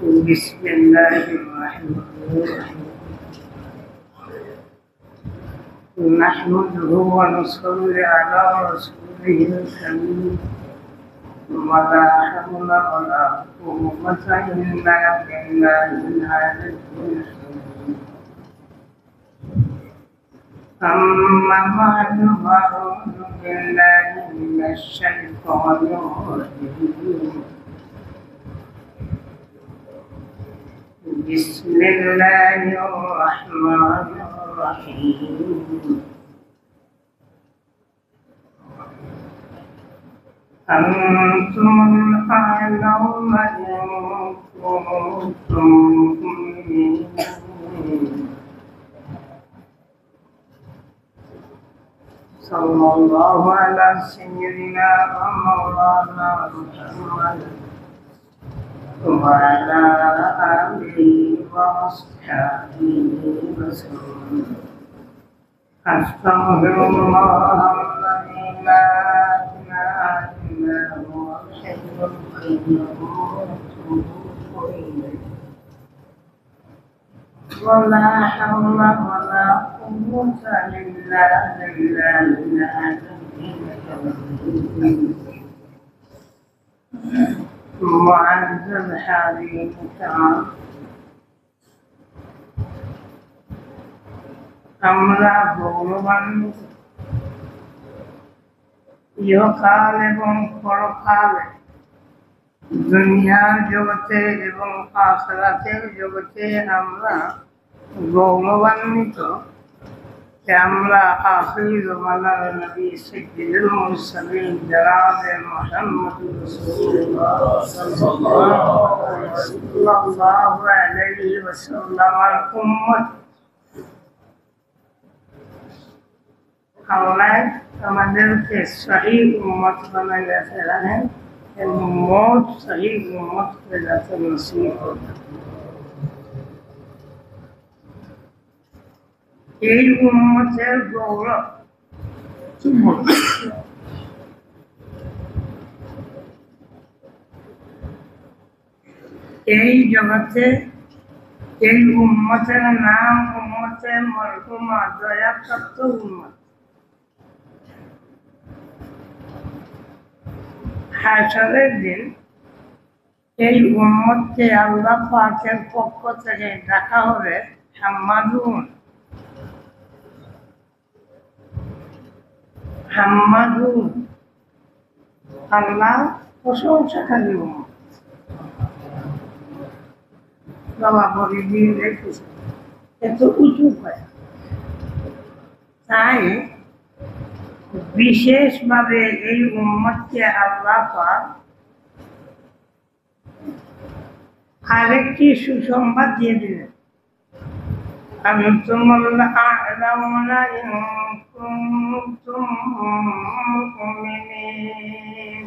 بسم الله الرحمن الرحيم نحمده ونصلي على رسوله الكريم ولا حول ولا قوة إلا بالله العلي العظيم أما بعد فأعوذ بالله من الشيطان الرجيم بسم الله الرحمن الرحيم أنتم الأعلون إن كنتم مؤمنين صلى الله على سيدنا ومولانا محمد وعلى آله وأصحابه وسلم أستغفر الله الذي لا إله إلا هو الحي القيوم وأتوب إليه ولا حول ولا قوة إلا بالله العلي العظيم معزز هذه الكرام আমরা ভগবান ইহকাল এবং পরকালে দুনিয়ার জগতে এবং আখিরাতের জগতে আমরা গৌরবান্বিত যে আমরা আখির জামানার নবী সাইয়্যিদুল মুরসালিন জনাব মুহাম্মদ রাসূলুল্লাহ সাল্লাল্লাহু আলাইহি ওয়াসাল্লামের উম্মত। আল্লাহ আমাদেরকে সহিহ উম্মত বানাইয়া ফেরালেন এবং মোট সহিহ উম্মত করে যাতে নসিব করবেন। এই উম্মতের গৌরব এই জগতে এই উম্মতের নাম উম্মতে মরহুমা দয়াপ্রাপ্ত উম্মত। হাশরের দিন এই উম্মতকে আল্লাহ পাকের পক্ষ থেকে ডাকা হবে হাম্মাদুন হাম্মাদুন, আল্লাহ প্রশংসাকারী উম্মত। বাবা বলি দিয়ে রেখেছে এত উঁচু হয়, তাই বিশেষভাবে এই উম্মতকে আল্লাহ পাক আরেকটি সুসংবাদ দিয়ে দিলেন। أنتم الأعلون إن كنتم مؤمنين।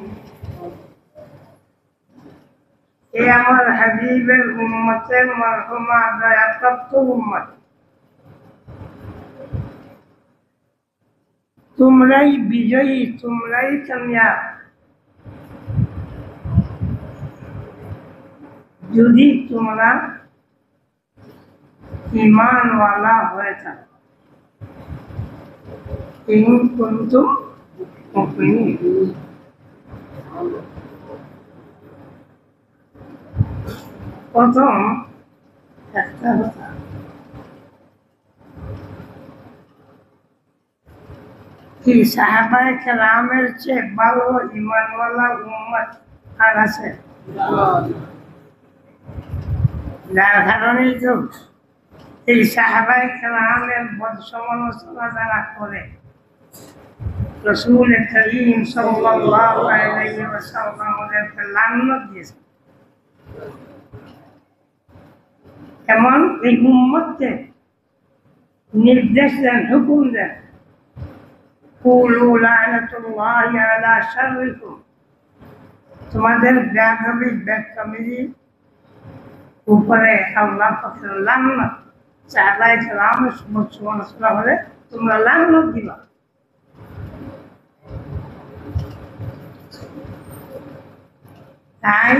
এ আমার হাবিবের উম্মতের মরহুমা দয়াপ্রাপ্ত উম্মত, তোমরাই বিজয়ী, তোমরাই কামিয়াব যদি তোমরা ঈমানওয়ালা হয়ে থাকো। ইন কুনতুম মুমিনিন, প্রথম একটা কথা, কি সাহাবায়ে কেরামের চেয়ে ভালো ঈমানওয়ালা উম্মত আর আছে? যার কারণেই তো এই সাহাবায়ে কেরামের বদসমালোচনা যারা করে রাসূল করিম সাল্লাল্লাহু আলাইহি ওয়াসাল্লাম ওদেরকে লানত দিয়েছে। এমন এই উম্মতকে নির্দেশ দেন, হুকুম দেন, কুলু লানাতুল্লাহি আলা শাররিকুম, তোমাদের বেয়াদবি বেকামিজি উপরে আল্লাহ পাকের লানত। সাহাবায়ে কেরামের বদসমালোচনা হলে তোমরা লানত দিবা। তাই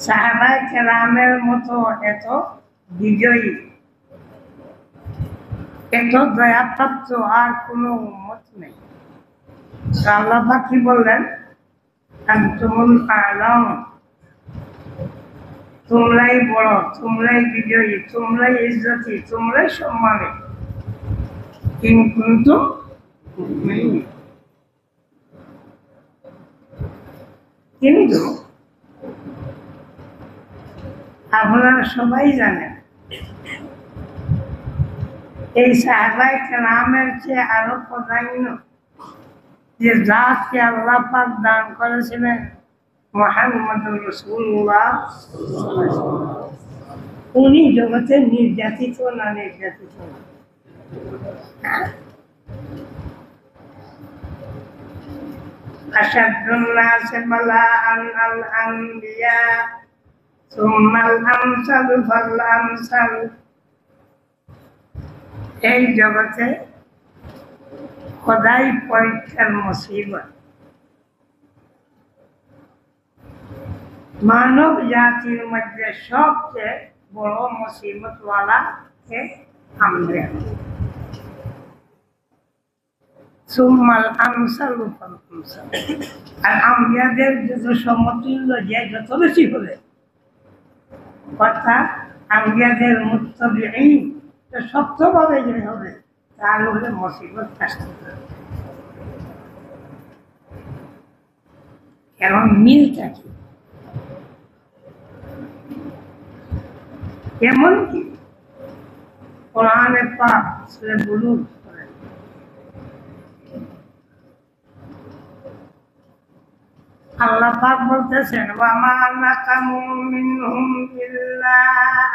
সাহাবায়ে কেরামের মতো এত বিজয়ী, এত দয়াপ্রাপ্ত আর কোনো উম্মত নেই। আল্লাহ পাক কি বললেন? আনতুমুল আ'লাম, তোমরাই বড়, তোমরাই বিজয়ী, তোমরাই ইজ্জতি, তোমরাই সম্মানী। ইন কুনতুম মুমিনিন। কিন্তু আপনারা সবাই জানেন এই সাহাবায়ে কেরামের চেয়ে আরো প্রাধান্য যে জাতকে আল্লাহ পাক দান করেছিলেন মুহাম্মদুর রাসূলুল্লাহ, উনি জগতে নির্যাতিত না নির্যাতিত না? আশাদুন নাসি বালাআন আল আনবিয়া সুম্মাল আমসালু ফাল আমসাল। এই জগতে খোদাই পরীক্ষার মুসিবত মানব জাতির মধ্যে সবচেয়ে বড় মুসিবতওয়ালা কে? আমরা। সুম্মাল আমসালু ফাল আমসাল। আর আমবিয়াদের যত সমতুল্য যে যত বেশি হবে, অর্থাৎ আমবিয়াদের মুত্তাবিঈন সত্যভাবে যে হবে, তার উপরে মুসিবত আসতে পারে। কারণ মিলটা কি? এমন কি কোরআনে পাক সূরা বুলুগ পড়েন, আল্লাহ পাক বলতেছেন ওয়া মা নাকামু মিনহুম ইল্লা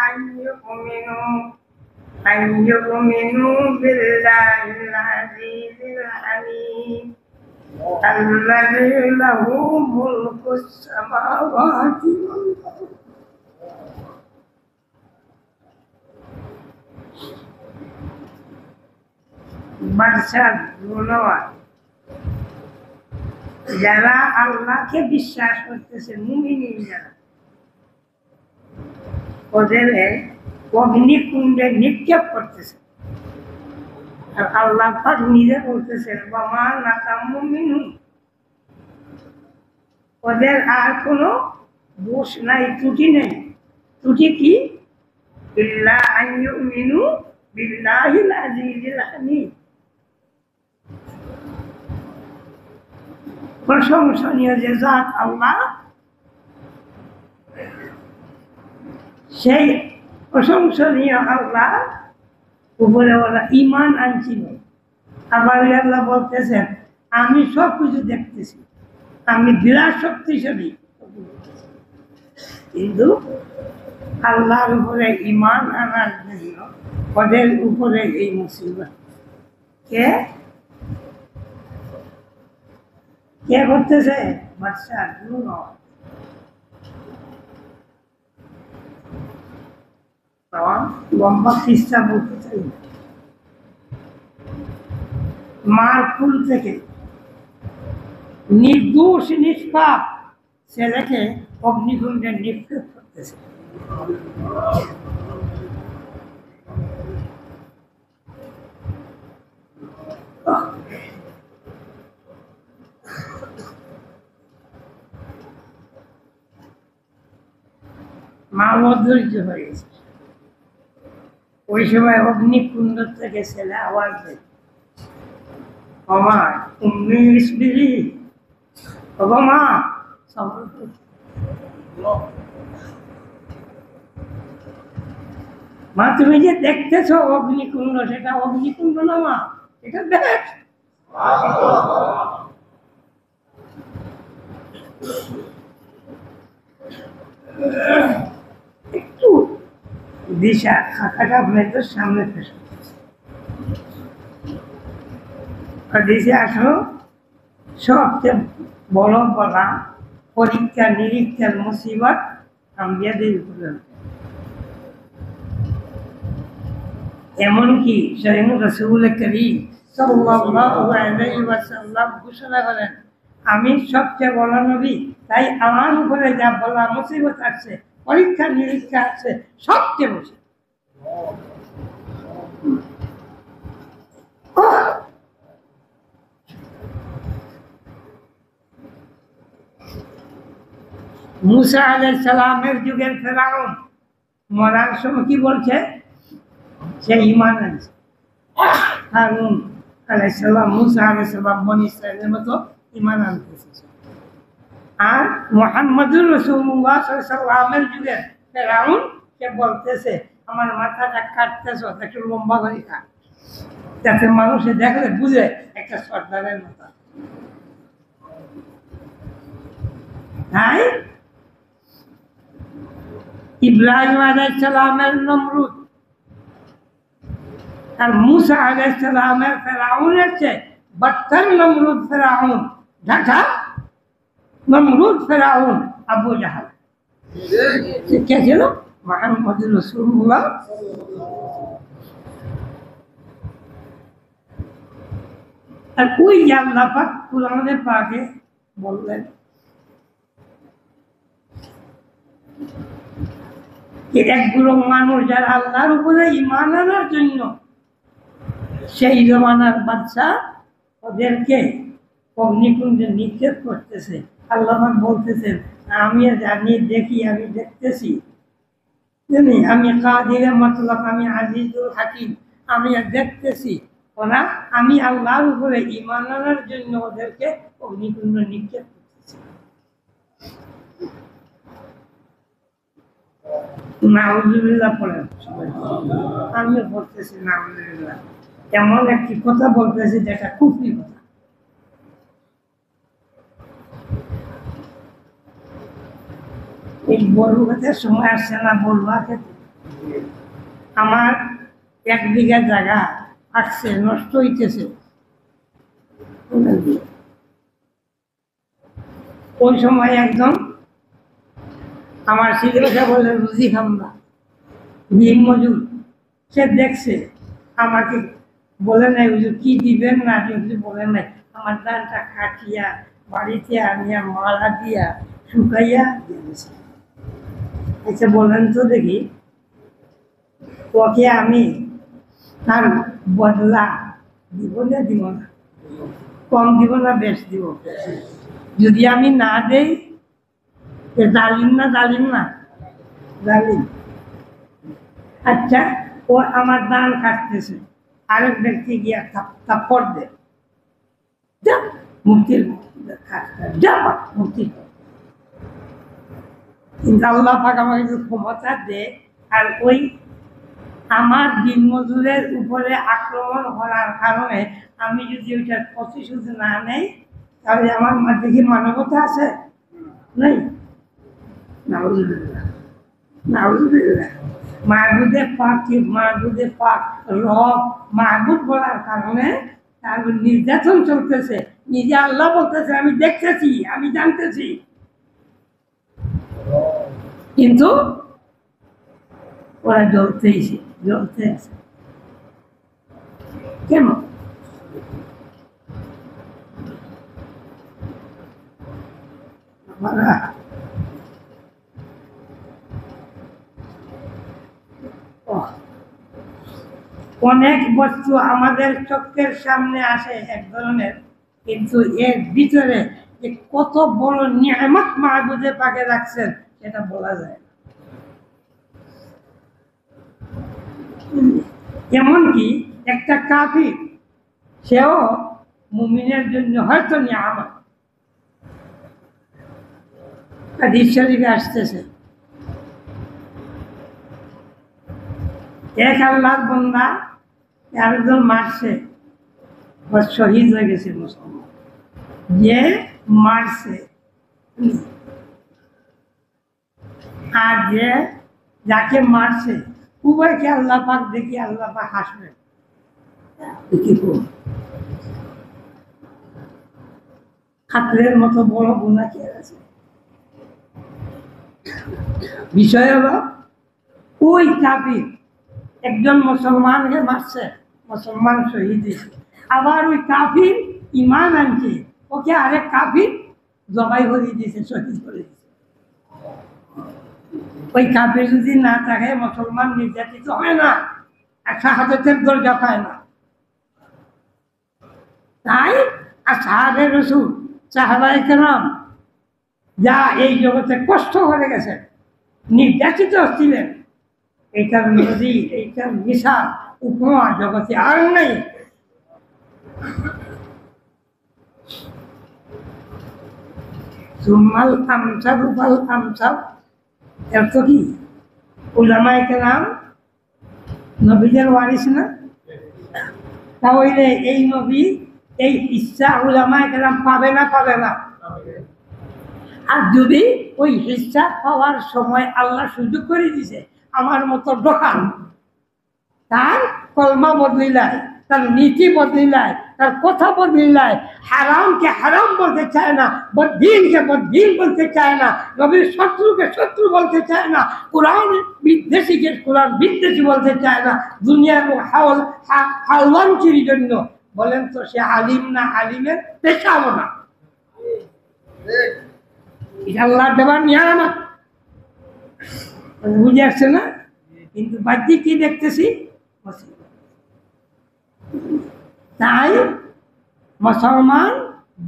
আইয়ুমিনু বিল্লাহিল আযীজিল হামীদ আল্লাযী লাহু মুলকুস সামাওয়াতি ওয়াল আরদ। বাদশাহ গুণবান যারা আল্লাহকে বিশ্বাস করতেছে, মুমিন যারা, ওদের অগ্নিকুণ্ডে নিক্ষেপ করতেছে। আর আল্লাহ পাক নিজে বলতেছেন ওয়া মা নাকামু মিনহুম, ওদের আর কোনো দোষ নাই, ত্রুটি নেই। ত্রুটি কি? ইল্লা আইয়ুমিনু বিল্লাহিল আযীজিল হামীদ। প্রশংসনীয় যে জাত আল্লাহ, সেই প্রশংসনীয় আল্লাহ উপরে ওরা ঈমান আনছিল। আবার আল্লাহ বলতেছেন আমি সব কিছু দেখতেছি, আমি বিরাট শক্তিশালী। কিন্তু আল্লাহর উপরে ঈমান আনার জন্য ওদের উপরে এই মুসিবত কে কে করতেছে? বাদশাহ গুণবান। লম্বা কিস্সা বলতে চাই। মার ফুল থেকে নির্দোষ নিষ্পাপ ছেলেকে অগ্নিকুণ্ডে নিক্ষেপ করতেছে। মা অধৈর্য হয়ে গেছে। ওই সময় অগ্নিকুণ্ড থেকে ছেলে আওয়াজ দেয়, আমার তুমি ইসবিরি, বাবা মা সবর করো। মা তুমি যে দেখতেছো অগ্নিকুণ্ড, সেটা অগ্নিকুণ্ড না মা, এটা দেখ। একটু দিশা খাতাটা আপনাদের সামনে পেশ দিশে আসো। সবচেয়ে বড় বলা পরীক্ষা নিরীক্ষার মুসিবত আম্বিয়াদের উপরে। এমনকি স্বয়ং রাসূল করিম সাল্লাল্লাহু আলাইহি ওয়াসাল্লাম ঘোষণা করেন আমি সবচেয়ে বড় নবী, তাই আমার উপরে যা বলা মুসিবত আসছে, পরীক্ষা নিরীক্ষা আছে, সবচেয়ে বেশি। মুসা আলাইহিস সালামের যুগের ফেরাউন মরার সময় কি বলছে? সে ঈমান আনছে। হারুন আলাইহিস সালাম, মুসা আলাইহিস সালাম বনী ইসরাইলের মতো ঈমান আনতেছে। আর মুহাম্মদুর রাসূলুল্লাহ সাল্লাল্লাহু আলাইহি ওয়াসাল্লামের যুগে ফেরাউন সে বলতেছে, আমার মাথাটা কাটতেছ, একটু লম্বা করে কাট, যাতে মানুষে দেখলে বুঝে একটা সর্দারের মাথা। তাই ইব্রাহিম আলাইহিস সালামের নমরুদ আর মুসা আলাইহিস সালামের ফেরাউনের চেয়ে বদতর নমরুদ ফেরাউন, ঢাকা নমরুদ ফেরাউন আবু জাহাল। কে ছিল? মুহাম্মদুর রাসূলুল্লাহ। আর ওই আল্লাহ পাক কুরআনে পাকে বললেন একগুলো মানুষ যারা আল্লাহর উপরে ঈমান আনার জন্য সেই জমানার বাদশা ওদেরকে অগ্নিকুণ্ডে নিক্ষেপ করতেছে। আল্লাহ বলতেছেন, আমি জানি, দেখি, আমি দেখতেছি, আমি কাদির মতলব, আমি আজিজুল হাকিম, আমি দেখতেছি ওরা, আমি আল্লাহর উপরে ঈমান আনার জন্য ওদেরকে অগ্নিকুণ্ড নিক্ষেপ করতেছি। নাউজুবিল্লাহ পড়েন, আমিও বলতেছি নাউজুবিল্লাহ। এমন একটি কথা বলতেছি যেটা কুফরি কথা। এই বড় কথার সময় আসছে না, বলবা খেতে। আমার 1 বিঘা জায়গা আসছে, নষ্ট হইতেছে। ওই সময় একদম আমার সিলেবাসা বলে রুজি খামলা দিন মজুর, সে দেখছে আমাকে, বলে নাই হুজুর কি দিবেন না দিবেন, বলে নাই, আমার ধানটা কাটিয়া বাড়িতে আনিয়া মালা দিয়া শুকাইয়া দিয়েছে। আচ্ছা বলেন তো দেখি, ওকে আমি তার বদলা দিব না দিব না? কম দিব না বেশ দিব? যদি আমি না দেই জালিম না জালিম না? জালিম। আচ্ছা, ও আমার ধান কাটতেছে, আরেক ব্যক্তি গিয়া থাপ্পড় দে, যা মুক্তির যা মুক্তি। কিন্তু আল্লাহ পাক আমাকে যদি ক্ষমতা দে, আর ওই আমার দিন মজুরের উপরে আক্রমণ করার কারণে আমি যদি ওইটার প্রতিশোধ না নেই, তাহলে আমার মধ্যে কি মানবতা আছে? নেই। নাউজুবিল্লাহ, নাউজুবিল্লাহ। মাহবুদে পাক কি মাহবুদে পাক রব মাহবুদ বলার কারণে তার নির্যাতন চলতেছে। নিজে আল্লাহ বলতেছে, আমি দেখতেছি, আমি জানতেছি, কিন্তু ওরা জ্বলতেইছে, জ্বলতে আছে। কেন? অনেক বস্তু আমাদের চোখের সামনে আসে এক ধরনের, কিন্তু এর ভিতরে যে কত বড় নিয়ামত মাহবুদে পাকে রাখছেন সেটা বলা যায় না। এমনকি একটা কাফির, সেও মুমিনের জন্য হয়তো নিয়ামত। হাদিস শরীফে আসতেছে, এক আল্লাহর বান্দা আরেকজন মারছে, শহীদ হয়ে গেছে মুসলমান, যে মারছে, আর যে যাকে মারছে, উভয়কে আল্লাহ পাক দেখি আল্লাহ পাক হাসবেন। খাতরের মতো বড় গুনাহ কি আছে? বিষয় হলো ওই কাফির একজন মুসলমানকে মারছে, মুসলমান শহীদ হয়েছে, আবার ওই কাফির ঈমান আনছে, ওকে আরেক কাফির জবাই করে দিয়েছে, শহীদ করে দিয়েছে। ওই কাফির যদি না থাকে মুসলমান নির্যাতিত হয় না, আর শাহাদাতের দরজা পায় না। তাই আর সাহাবে রসুল সাহাবায়ে কেরাম যা এই জগতে কষ্ট করে গেছেন, নির্যাতিত ছিলেন, এইটার নদী, এইটার বিশাল উপমা জগতে আর নেই। সুম্মাল আমসালু ফাল আমসাল, এর তো কি উলামায়ে কেরাম নবীদের ওয়ারিস না? তাহলে এই নবী এই ইচ্ছা উলামায়ে কেরাম পাবে না? পাবে না? আর যদি ওই ইচ্ছা পাওয়ার সময় আল্লাহ সুযোগ করে দিছে, আমার মতো দোকান তার কলমা বদলিলায়, তার নীতি বদলিলায়, তার কথা বদলিলায়, হারামকে হারাম বলতে চায় না, বদ্দিনকে বদ্দিন বলতে চায় না, নবীর শত্রুকে শত্রু বলতে চায় না, কোরআন বিদ্বেষীকে কোরআন বিদ্বেষী বলতে চায় না, দুনিয়ার হাওলাঞ্চির জন্য বলেন তো সে আলিম না আলিমের পেশাবো না? এটা আল্লাহ দেবার নিয়ামত, বুঝে আসছে না? কিন্তু বাহ্যিক কি দেখতেছি? তাই মুসলমান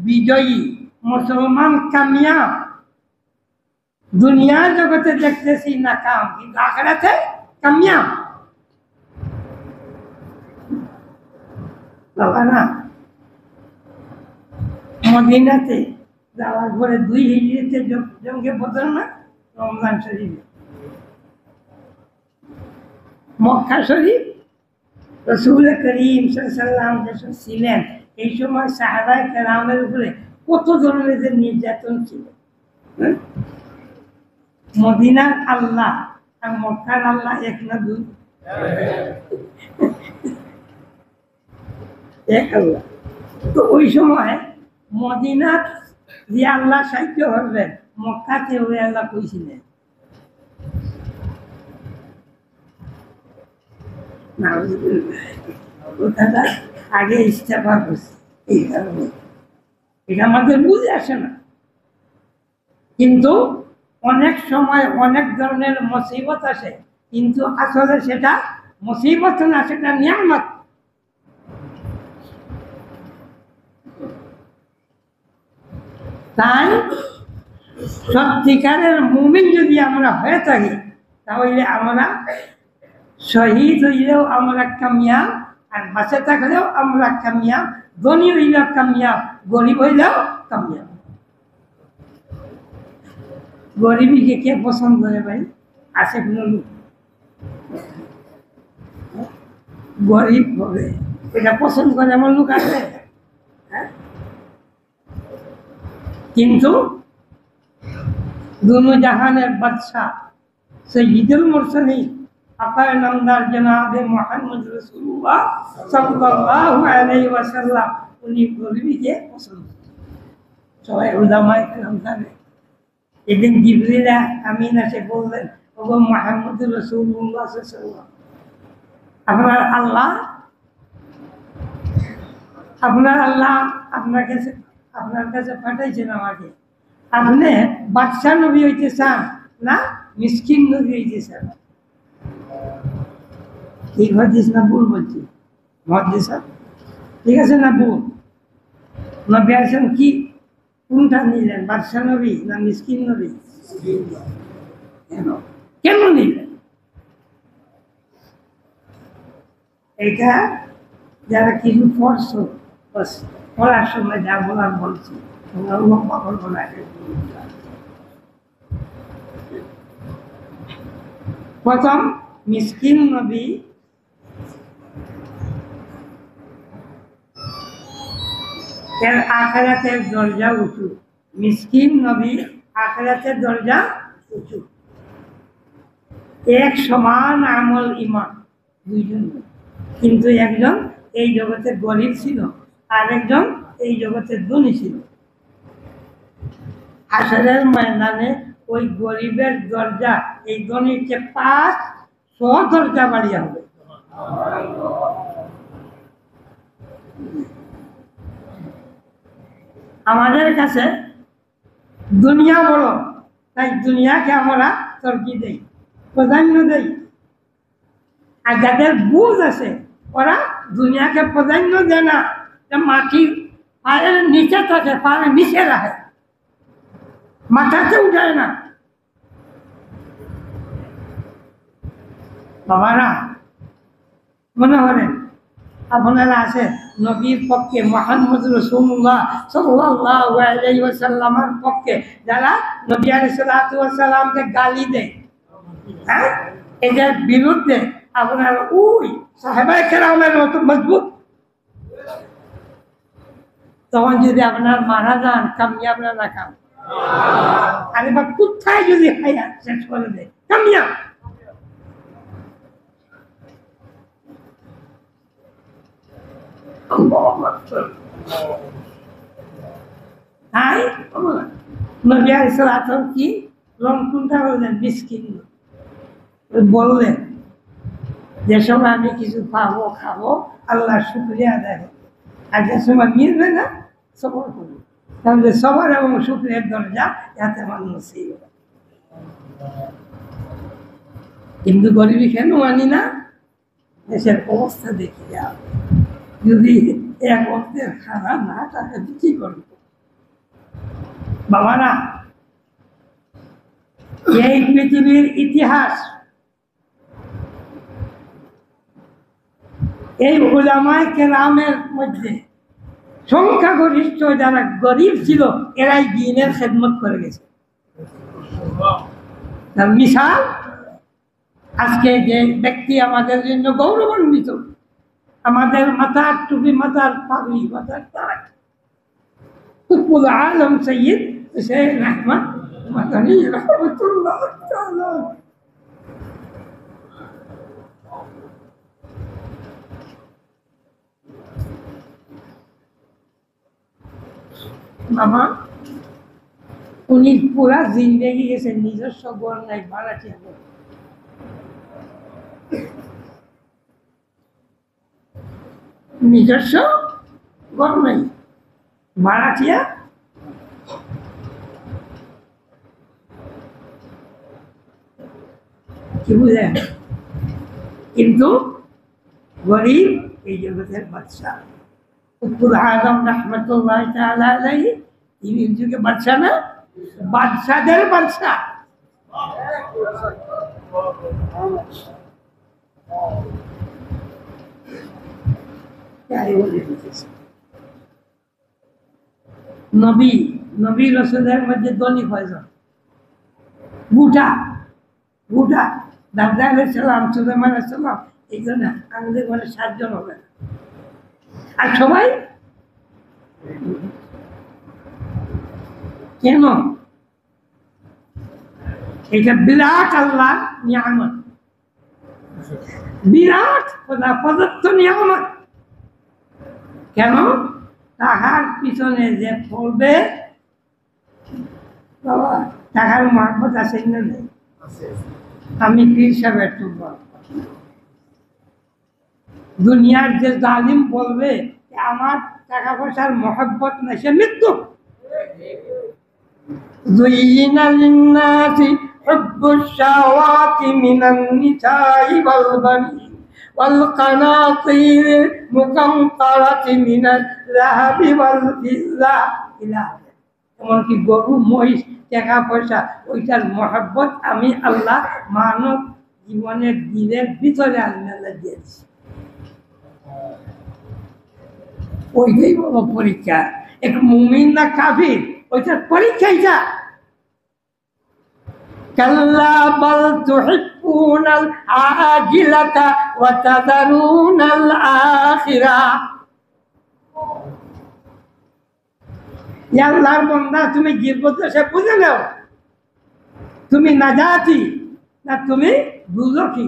বিজয়ী, মুসলমান কামিয়াব। দুনিয়া জগতে দেখতেছি নাকাম, কিন্তু আখিরাতে কামিয়াব। বাবা না, মদিনাতে যাওয়ার পরে 2 হিজরিতে জঙ্গে বদর না, রমজান শরীফে মক্কা শরীফ রাসূল করিম সাল্লাল্লাহু আলাইহি ওয়াসাল্লাম ছিলেন, এই সময় সাহাবায়ে কেরামের উপরে কত ধরনের যে নির্যাতন ছিল। মদিনার আল্লাহ আর মক্কার আল্লাহ এক না দুই? এক আল্লাহ। তো ওই সময় মদিনার যে আল্লাহ সাহায্য করবেন, মক্কাতে ওই আল্লাহ কইছিলেন কথাটা আগে ইস্তেফা করছে। এই কারণে এটা আমাদের বুঝে আসে না, কিন্তু অনেক সময় অনেক ধরনের মুসিবত আসে, কিন্তু আসলে সেটা মুসিবত না, সেটা নিয়ামত। তাই সত্যিকারের মুমিন যদি আমরা হয়ে থাকি, তাহলে আমরা শহীদ হইলেও আমরা কামিয়াব, আর বাঁচে থাকলেও আমরা কামিয়াব, ধনী হইলেও কামিয়াব, গরিব হইলেও কামিয়াব। গরিবীকে কে পছন্দ করে ভাই? আছে কোনো লোক গরিব হবে এটা পছন্দ করে এমন লোক আছে? কিন্তু দুনো জাহানের বাদশাহ সৈয়দুল মুরসালিন আকায়ে নামদার জনাবে মুহাম্মদ রাসূলুল্লাহ সাল্লাল্লাহু আলাইহি ওয়াসাল্লাম উনি গরিবীকে পছন্দ করেন। সবাই উলামায়ে কেরাম জানে। একদিন জিবরিল আমিন এসে বললেন, ওগো মুহাম্মদ রাসূলুল্লাহ সাল্লাল্লাহু আলাইহি ওয়াসাল্লাম, আপনার আল্লাহ আপনার কাছে পাঠাইছেন আমাকে, আপনি বাদশাহ নবী হইতে চান না মিসকিন নবী হইতে চান? ঠিক হয়েছিস না ভুল বলছি? মহাদিস ঠিক আছে না ভুল? নবী আসেন কি কোনটা নিলেন, বাদশাহ নবী না মিসকিন নবী? কেন কেন নিলেন? এটা যারা কিছু পড়ছো, পড়ার সময় যা বলার বলছি, প্রথম মিসকিন নবী এর আখিরাতের দরজা উঁচু। মিসকিন নবী আখিরাতের দরজা উঁচু। এক সমান আমল ইমান দুইজন, কিন্তু একজন এই জগতে গরিব ছিল, আর একজন এই জগতে ধনী ছিল। হাসরের ময়দানে ওই গরিবের দরজা এই ধনীকে 500 দরজা বাড়িয়ে হবে। আমাদের কাছে দুনিয়া বড়, তাই দুনিয়াকে আমরা তর্কি দেই, প্রাধান্য দেই। আর যাদের বুঝ আছে ওরা দুনিয়াকে প্রাধান্য দেয় না, মাটির পায়ের নিচে থাকে, পায়ের নিচে রাখে, মাথাতে উঠায় না। বাবারা মনে করেন আপনারা আছে নবীর পক্ষে, মুহাম্মদ রাসূলুল্লাহ সাল্লাল্লাহু আলাইহি ওয়াসাল্লামের পক্ষে যারা নবী আলাইহিস সালাতু ওয়াস সালামকে গালি দেয়, হ্যাঁ, এদের বিরুদ্ধে আপনার ওই সাহাবায়ে কেরামের মতো মজবুত, তখন যদি আপনার মারা যান কামিয়াব না রাখান, আরে বা কোথায় যদি হায়াত শেষ করে দেয় কামিয়াব। তাই নবী আলাইহিস সালাম কি রংপুরটা বললেন মিসকিন, বললেন যে সময় আমি কিছু পাবো খাবো আল্লাহর শুকরিয়া আদায় করবো, আর যে সময় মিলবে না সবর করবো। তাহলে সবর এবং শুকরিয়ার দরজা যাতে মানুষ। কিন্তু গরিবী কেন মানি না? দেশের অবস্থা দেখে যা, যদি এক অর্থের খারাপ না তাকে কি করব? বাবারা, এই পৃথিবীর ইতিহাস এই উলামায়ে কেরামের মধ্যে সংখ্যাগরিষ্ঠ যারা গরিব ছিল এরাই দ্বীনের খেদমত করে গেছে। তার মিসাল আজকে যে ব্যক্তি আমাদের জন্য গৌরবান্বিত, আমাদের মাথার টুপি, মাথার পাগড়ি, মাথার তাজ, কুতুবুল আলম সৈয়দ হুসাইন আহমদ মাদানী রাহমাতুল্লাহ তাআলা। বাবা, উনি পুরা জিন্দেগি গেছে নিজস্ব ঘর নাই, ভাড়াটিয়া ঘর। নিজস্ব ঘর নাই, ভাড়াটিয়া। কি বুঝলেন? কিন্তু গরিব এই জগতের বাদশাহ কুতুবুল আজম রাহমাতুল্লাহ তাআলা আলাইহি, তিনি যুগে বাদশাহ না, বাদশাদের বাদশাহ। নবী নবী রাসূলের মধ্যে ধনী কয়জন? গোটা গোটা দাউদ আলাইহিস সালাম, সুলাইমান আলাইহিস সালাম, এই জন্য আমাদের ঘরে 7 জন হবে, আর সবাই কেন? এটা বিরাট আল্লাহ নিয়ামত, বিরাট প্রদত্ত নিয়ামত। কেন? টাকার পিছনে যে পড়বে, বাবা টাকার মহব্বত আছে না নেই? আমি পীর সাহেব একটু দুনিয়ার যে জালিম বলবে আমার টাকা পয়সার মহব্বত নাই, সে মৃত্যু। زين للناس حب الشهوات من النساء والبنين والقناطير المقنطرة من الذهب والفضة إلى آخره। এমনকি গরু, মহিষ, টাকা পয়সা, ওইটার মহব্বত আমি আল্লাহ মানব জীবনের দিনের ভিতরে আল্লাহ দিয়েছি। ওইটাই বড় পরীক্ষা। এক মুমিন না কাফির, ওইটার পরীক্ষাই যা। কাল্লা বাল তুহিব্বুনাল আজিলাতা ওয়া তাযারুনাল আখিরাহ। ইয়া আল্লাহর বান্দা, তুমি গিবত সে বুঝে নাও, তুমি নাজাতি না তুমি দুজখী,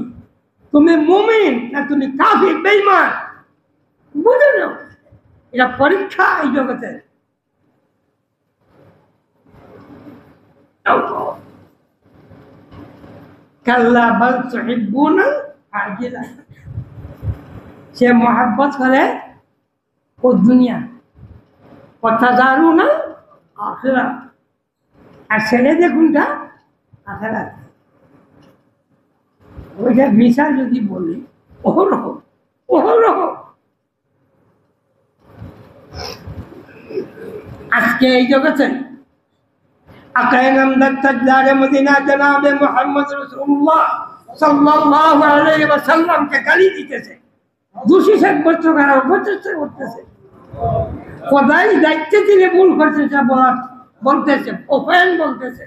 তুমি মুমিন না তুমি কাফির বেঈমান, বুঝে নাও। এটা পরীক্ষা এই জগতে। কাল্লা বাল তুহিব্বুনাল আজিলা, সে মহব্বত করে ও দুনিয়া, ওয়া তাযারুনাল আখিরাত। আর ছেলেদের কোনটা? আখিরাত। ওইটা মিশা যদি বলি অহরহ অহরহ। আজকে এই জগতে আকায়ে নামদার তাজদারে মদিনা জনাবে মুহাম্মদ রাসূলুল্লাহ সাল্লাল্লাহু আলাইহি ওয়াসাল্লামকে গালি দিতেছে, দোষী সাব্যস্ত করার প্রচেষ্টা করতেছে, খোদাই দায়িত্বে তিনি ভুল করতেছে বলতেছে, ওপেন বলতেছে।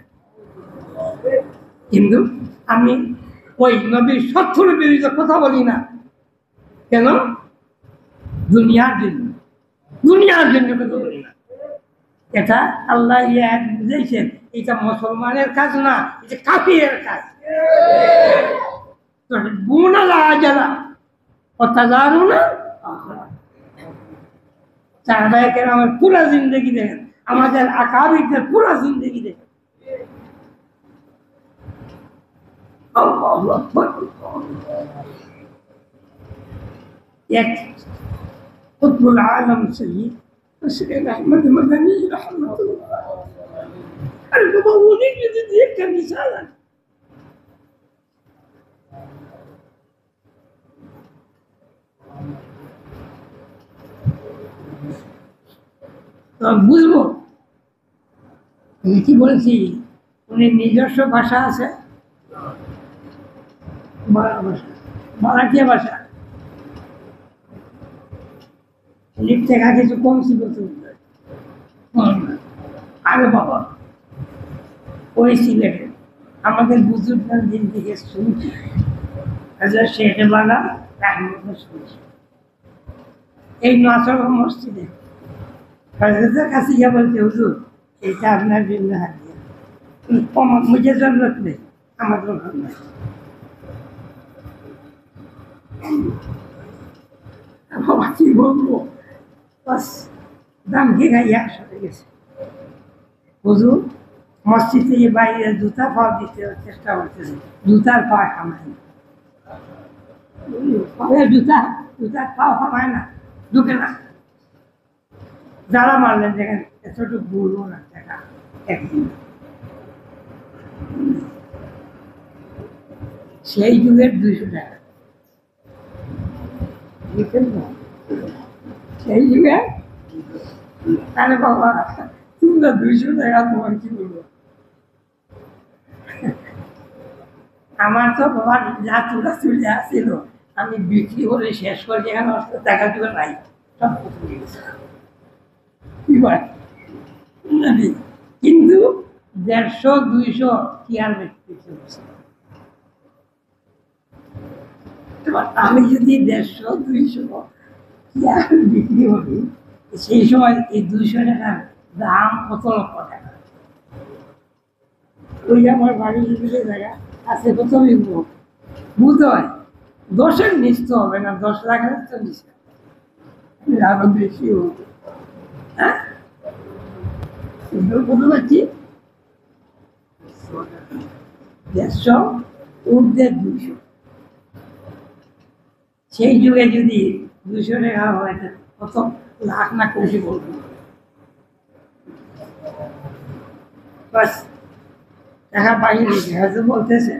কিন্তু আমি ওই নবীর শত্রুর বিরুদ্ধে কথা বলি না। কেন? দুনিয়ার জন্য, দুনিয়ার জন্য কথা বলি না। এটা আল্লাহ বুঝাইছেন, এটা মুসলমানের কাজ না, এটা কাফিরের কাজ। আমার পুরা জিন্দগি দেখেন, আমাদের আকাবিরদের পুরা জিন্দগি দেখেন। এক কুতুবুল আলম সৈয়দ হুসাইন আহমদ মাদানী রাহমাতুল্লাহ আলাইহি উনি যদি একটা মিসাল বুঝবো। কি বলছি, উনি নিজস্ব ভাষা আছে, মারাঠিয়া ভাষা, লিপ থেকে কিছু কম ছিল তো। আরে বাবা, ওই সিলেটে আমাদের বুজুর্গের দিন থেকে শুনছি, শেখ বালা শুনছি এই নাচর মসজিদে হজরতের কাছে গিয়ে বলছে, হুজুর এটা আপনার জন্য হারিয়ে মুঝে জরুরত নেই, আমার দরকার নাই। বাবা কি বলবো, বাস দাম ঘেরা একসাথে গেছে। হুজুর মসজিদ থেকে বাইরে জুতা পাওয়া দিতে চেষ্টা করতেছে, জুতার পা কামায় না, জুতার পাও কামায় না, ঢুকে না। যারা মারলেন দেখেন এতটুকু বলবো না টাকা একদিন। সেই যুগের 200 টাকা, সেই যুগে। আরে বাবা তোমরা 200 টাকা তোমার কি বলবো। আমার তো বাবা যা চুলা চুলে আসছিল আমি বিক্রি করে শেষ করে যেখানে টাকা চুলে নাই, সব চলে গেছে। কিন্তু 150-200 কি আর আমি যদি 150-200 কি আর বিক্রি করি, সেই সময় এই 200 টাকার দাম কত লক্ষ টাকা। ওই আমার বাড়ির দিকে জায়গা আছে, কত বুঝতে হয় 10-এর নিচতে হবে না, 10 লাখের তো নিচে আরো বেশি হবে। হ্যাঁ কত পাচ্ছি 150 ঊর্ধ্বে 200। সেই যুগে যদি 200 টাকা হয় কত লাখ না কোটি বলবো। बस टाका पाई हजरत बोलते से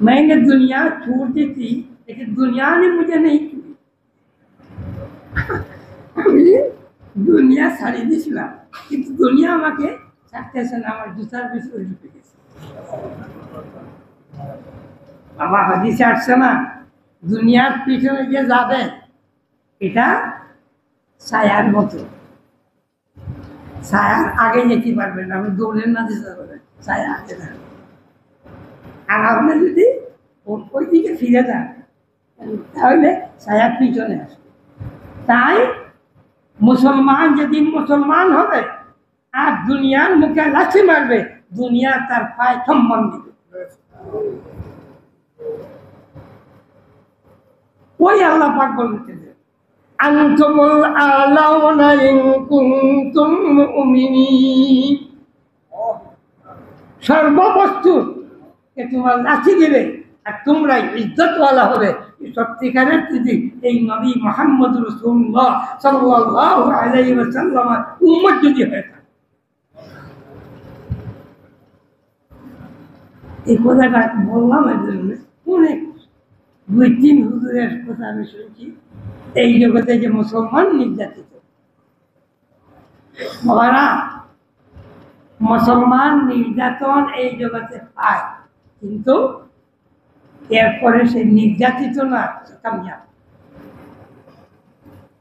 मैंने दुनिया छोड़ दी थी लेकिन दुनिया ने मुझे नहीं छोड़ी। दुनिया ছাড়ি দিয়েছিলাম কিন্তু দুনিয়া আমাকে ছাড়তেছে না, আমার জুতার ভিতরে ঢুকে গেছে। বাবা হাদিসে আসছে না, দুনিয়ার পিছনে যে যাবে এটা ছায়ার মতো, ছায়ার আগে যেতে পারবেন, আপনি দৌড়ের না যেতে পারবেন, ছায়া আগে থাকবে। আর আপনি যদি ওই দিকে ফিরে যান তাহলে ছায়ার পিছনে আসবে। তাই মুসলমান যেদিন মুসলমান হবে আর দুনিয়ার মুখে লাথি মারবে, দুনিয়া তার পায়ে সম্মান দিবে। ওই আল্লাহ পাক বলতেছে আনতুমুল আলাউনা ইন কুনতুম মুমিনিন, সর্ববস্তু তোমার লাথি দিবে আর তোমরা ইজ্জতওয়ালা হবে সত্যিকারের যদি এই নবী মুহাম্মদ রাসূলুল্লাহ সাল্লাল্লাহু আলাইহি ওয়াসাল্লামের উম্মত যদি হয়ে থাকে। এই কথাটা বললাম এর জন্য অনেক 2-3 হুজুরের কথা আমি শুনছি এই জগতে যে মুসলমান নির্যাতিত। বাবারা, মুসলমান নির্যাতন এই জগতে পায়, কিন্তু এরপরে সে নির্যাতিত না কামিয়াব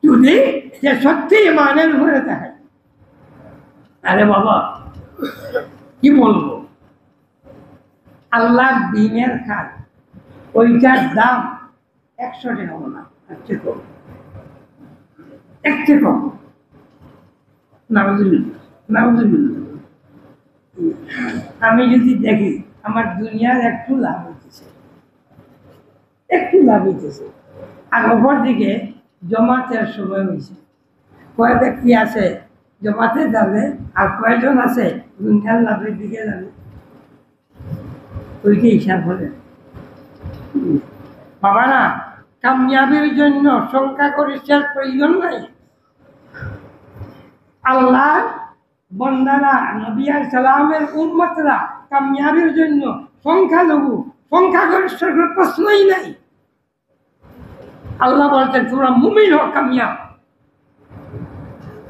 যদি সে সত্যি ইমানের উপরে থাকে। আরে বাবা, কি বলবো, আল্লাহর দ্বীনের কাজ, ওইটার দাম 100 টাকা না, একটু কম, একটু কম। আমি যদি দেখি আমার দুনিয়ার একটু লাভ হইতেছে, একটু লাভ হইতেছে, আর অপর দিকে জমাতের সময় হয়েছে, কয় ব্যক্তি আছে জমাতে যাবে আর কয়জন আছে দুনিয়ার লাভের দিকে যাবে, ওইটা হিসাব করে। বাবারা, কামিয়াবির জন্য সংখ্যাগরিষ্ঠের প্রয়োজন নাই। আল্লাহ বন্দারা, নবী আলাইহিস সালামের উম্মতরা কামিয়াবির জন্য সংখ্যালঘু সংখ্যাগরিষ্ঠের কোনো প্রশ্নই নাই। আল্লাহ বলতেন তোমরা মুমিন হও, কামিয়াব,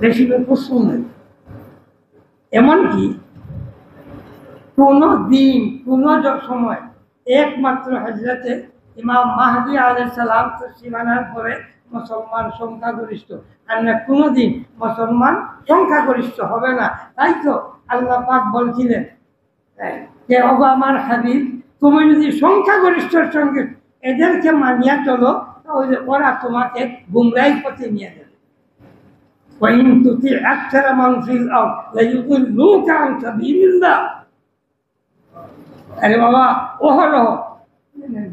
বেশি প্রশ্ন নেই। এমনকি কোনো দিন কোনো সময় একমাত্র হযরতে ইমাম মাহদী আলাইহিস সালাম সীমানার পরে মুসলমান সংখ্যাগরিষ্ঠ, আর না কোনোদিন মুসলমান সংখ্যাগরিষ্ঠ হবে না। তাই তো আল্লাহ পাক বলছিলেন যে ওগো আমার হাবিব, তুমি যদি সংখ্যাগরিষ্ঠের সঙ্গে এদেরকে মানিয়া চলো তাহলে ওরা তোমাকে গুমরাহির পথে নিয়ে যাবে। وَإِن تُطِعْ أَكْثَرَ مَنْ فِي الْأَرْضِ لَيُضِلُّوكَ عَنْ سَبِيلِ اللَّهِ। আরে বাবা, ওহরহ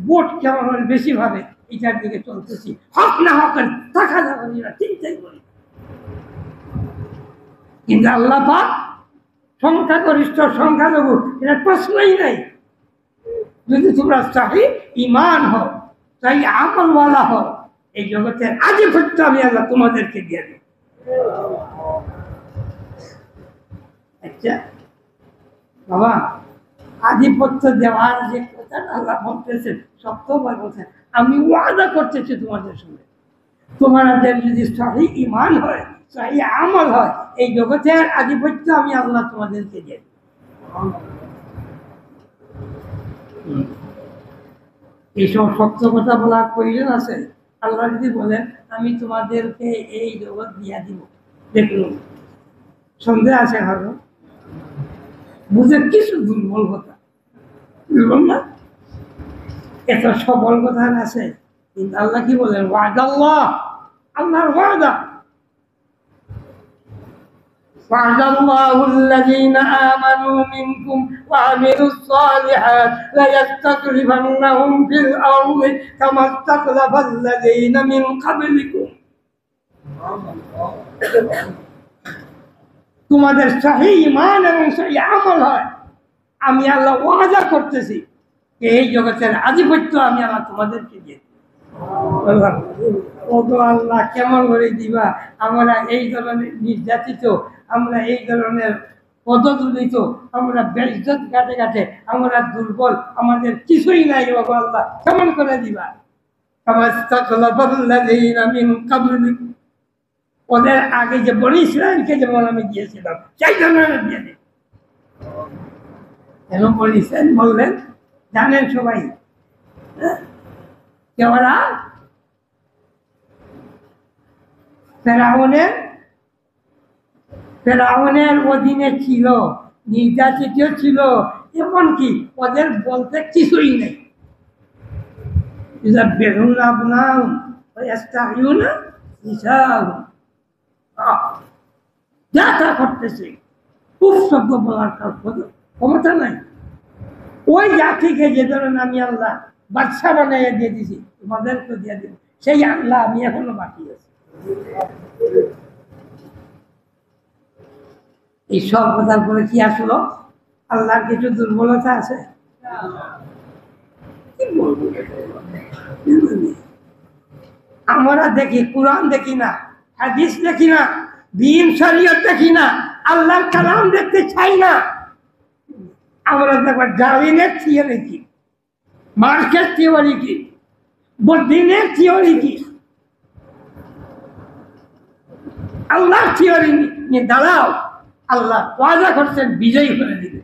বোট কেমন হলে বেশি ভাবে এটার দিকে চলতেছি, হক না হকের দেখা যাবে না, চিন্তাই করি। কিন্তু আল্লাহ পাক সংখ্যাগরিষ্ঠ সংখ্যালঘু এটা প্রশ্নই নাই। যদি তোমরা চাহি ইমান হও, চাই আমলওয়ালা হও, এই জগতের আধিপত্য আমি আল্লাহ তোমাদেরকে দিয়ে দেব। আচ্ছা বাবা, আধিপত্য দেওয়ার যে কথাটা আল্লাহ বলতেছেন, সত্যবার বলছেন, আমি ওয়াদা করতেছি তোমাদের সঙ্গে, তোমাদের যদি সহি ইমান হয়, সহি আমল হয়, এই জগতের আধিপত্য আমি আল্লাহ তোমাদেরকে দিয়ে দেব। এইসব সত্য কথা বলার প্রয়োজন আছে? আল্লাহ যদি বলেন আমি তোমাদেরকে এই জগৎ দিয়া দিব, দেখুন সন্দেহ আছে ভালো, বুঝে কিছু দুর্বল কথা, দুর্বল না, এত সবল কথা আছে। কিন্তু আল্লাহ কি বলেন, ওয়াদাল্লাহ, আল্লাহর ওয়াদা, وعد الله الذين آمنوا منكم وعملوا الصالحات ليستخلفنهم في الأرض كما استخلف الذين من قبلكم। তোমাদের সহি ঈমান এবং সহি আমল হয়, আমি আল্লাহ ওয়াদা করতেছি এই জগতের আধিপত্য আমি আল্লাহ তোমাদেরকে দিয়ে দেব। আল্লাহ কেমন করে দিবা? আমরা এই ধরনের নির্যাতিত, আমরা এই ধরনের পদদলিত, আমরা বেইজ্জত কাটে কাটে, আমরা দুর্বল, আমাদের কিছুই নাই, বাবা আল্লাহ কেমন করে দিবা? ওদের আগে যে বনি ইসরাইলকে যেমন আমি দিয়েছিলাম সেই ধরনের দিয়ে দিই। কেন বনি ইসরাইল বললেন জানেন সবাই? ওরা ফেরাউনের অধীনে ছিল, নির্যাতিত ছিল, এমনকি ওদের বলতে কিছুই নেই। যা তা করতেছে, খুব শব্দ বলার ক্ষমতা নাই। ওই জাতিকে যে ধরেন আমি আল্লাহ বাদশা বানাইয়া দিয়ে দিছি, তোমাদেরকে দিয়ে দিব, সেই আল্লাহ আমি এখনো বাকি আছি। এই সব কথার পরে কি আসলো? আল্লাহর কিছু দুর্বলতা আছে? কি বলবো, আমরা দেখি কোরআন দেখি না, হাদিস দেখি না, দ্বীন শরীয়ত দেখি না, আল্লাহর কালাম দেখতে চাই না। আমরা দেখবো ডারউইনের থিওরি কি, মার্কের থিওরি কি, বদিনের থিওরি কি, আল্লাহ থিওরি নিয়ে দাঁড়াও, আল্লাহ ওয়াদা করছেন বিজয়ী করে দিবে।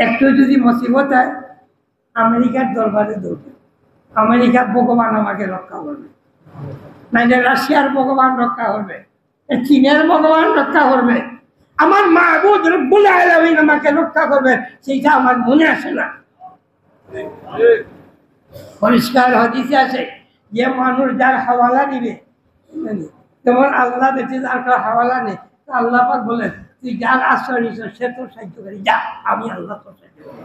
একটু যদি মুসিবত হয় আমেরিকার দরবারে দৌড়বে, আমেরিকার ভগবান আমাকে রক্ষা করবে, নাইলে রাশিয়ার ভগবান রক্ষা করবে, চীনের ভগবান রক্ষা করবে, আমার মাহবুব রব্বুল আলামিন আমাকে রক্ষা করবে, সেইটা আমার মনে আসে না। পরিষ্কার হাদিসে আছে যে মানুষ যার হাওয়ালা নিবে, যেমন আল্লাহ বেঁচে যার হাওয়ালা নেই, আল্লাহ পাক বলেন তুই যার আশ্রয় নিছ সে তোর সাহায্য করি, যা আমি আল্লাহ তোর সাহায্য করি।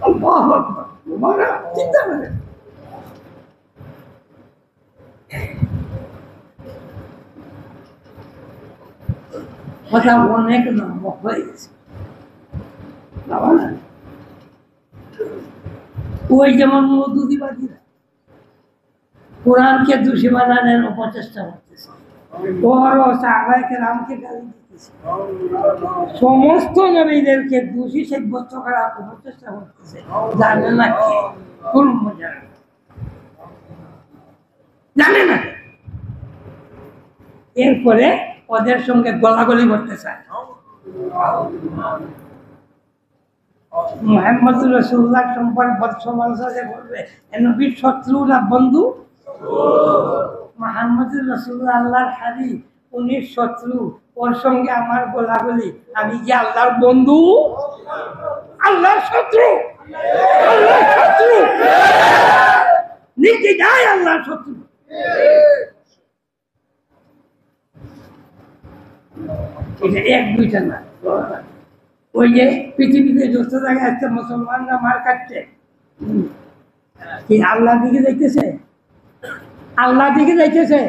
আল্লাহু আকবার, মুবারক, চিন্তা করেন। কথা অনেক লম্বা হয়ে গেছে, ওই যেমন মধুদিবাদীরা কোরআনকে দোষী বানানোর অপচেষ্টা করতেছে, বড় সাহাবায়ে রামকে গালি দিতেছে, সমস্ত নবীদেরকে দোষী সাব্যস্ত করার অপচেষ্টা করতেছে। জানে না কি কোন মজা, জানে না। এরপরে ওদের সঙ্গে গলাগলি করতে চায়। মুহাম্মদুর রাসূলুল্লাহ সম্পর্কে বদসমালোচনা করবে, নবীর শত্রু না বন্ধু? মুহাম্মদুর রাসূলুল্লাহ আল্লাহর হাবিব, উনি শত্রু, ওর সঙ্গে আমার গলাগলি, আমি যে আল্লাহর বন্ধু? আল্লাহর শত্রু, আল্লাহর শত্রু, নিজে যায় আল্লাহর শত্রু। এটা এক দুইটা না, ওই যে পৃথিবীতে যত জায়গায় আছে মুসলমানরা মার খাচ্ছে, কি আল্লাহ দিকে যাইতেছে? আল্লাহ দিকে যাইতেছে,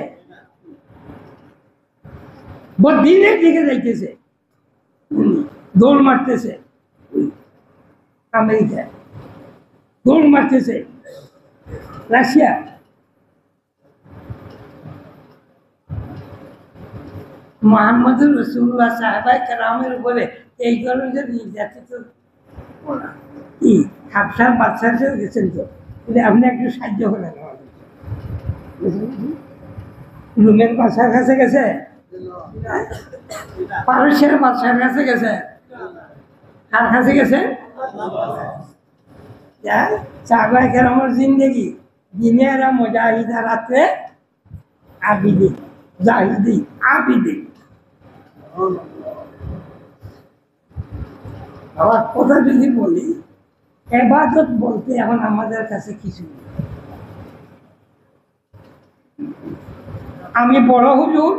বদিনের দিকে যাইতেছে, দৌড় মারতেছে আমেরিকা, দৌড় মারতেছে রাশিয়া। মুহাম্মদুর রাসূলুল্লাহ সাহাবায়ে কেরামের উপরে এই ধরনের নির্যাতিত হাফসার বাচ্চা গেছেন, তো আপনি একটু সাহায্য করেন। রুমের বাচ্চার কাছে গেছে, পারস্যের বাচ্চার কাছে গেছে, কার কাছে গেছে? সাহাবায়ে কেরামের জিন্দেগি দিনে এরা মুজাহিদা, রাত্রে আবিদি, জাহিদি আবিদি। আবার কথা যদি বলি, ইবাদত বলতে এখন আমাদের কাছে কিছু নেই। আমি বড় হুজুর,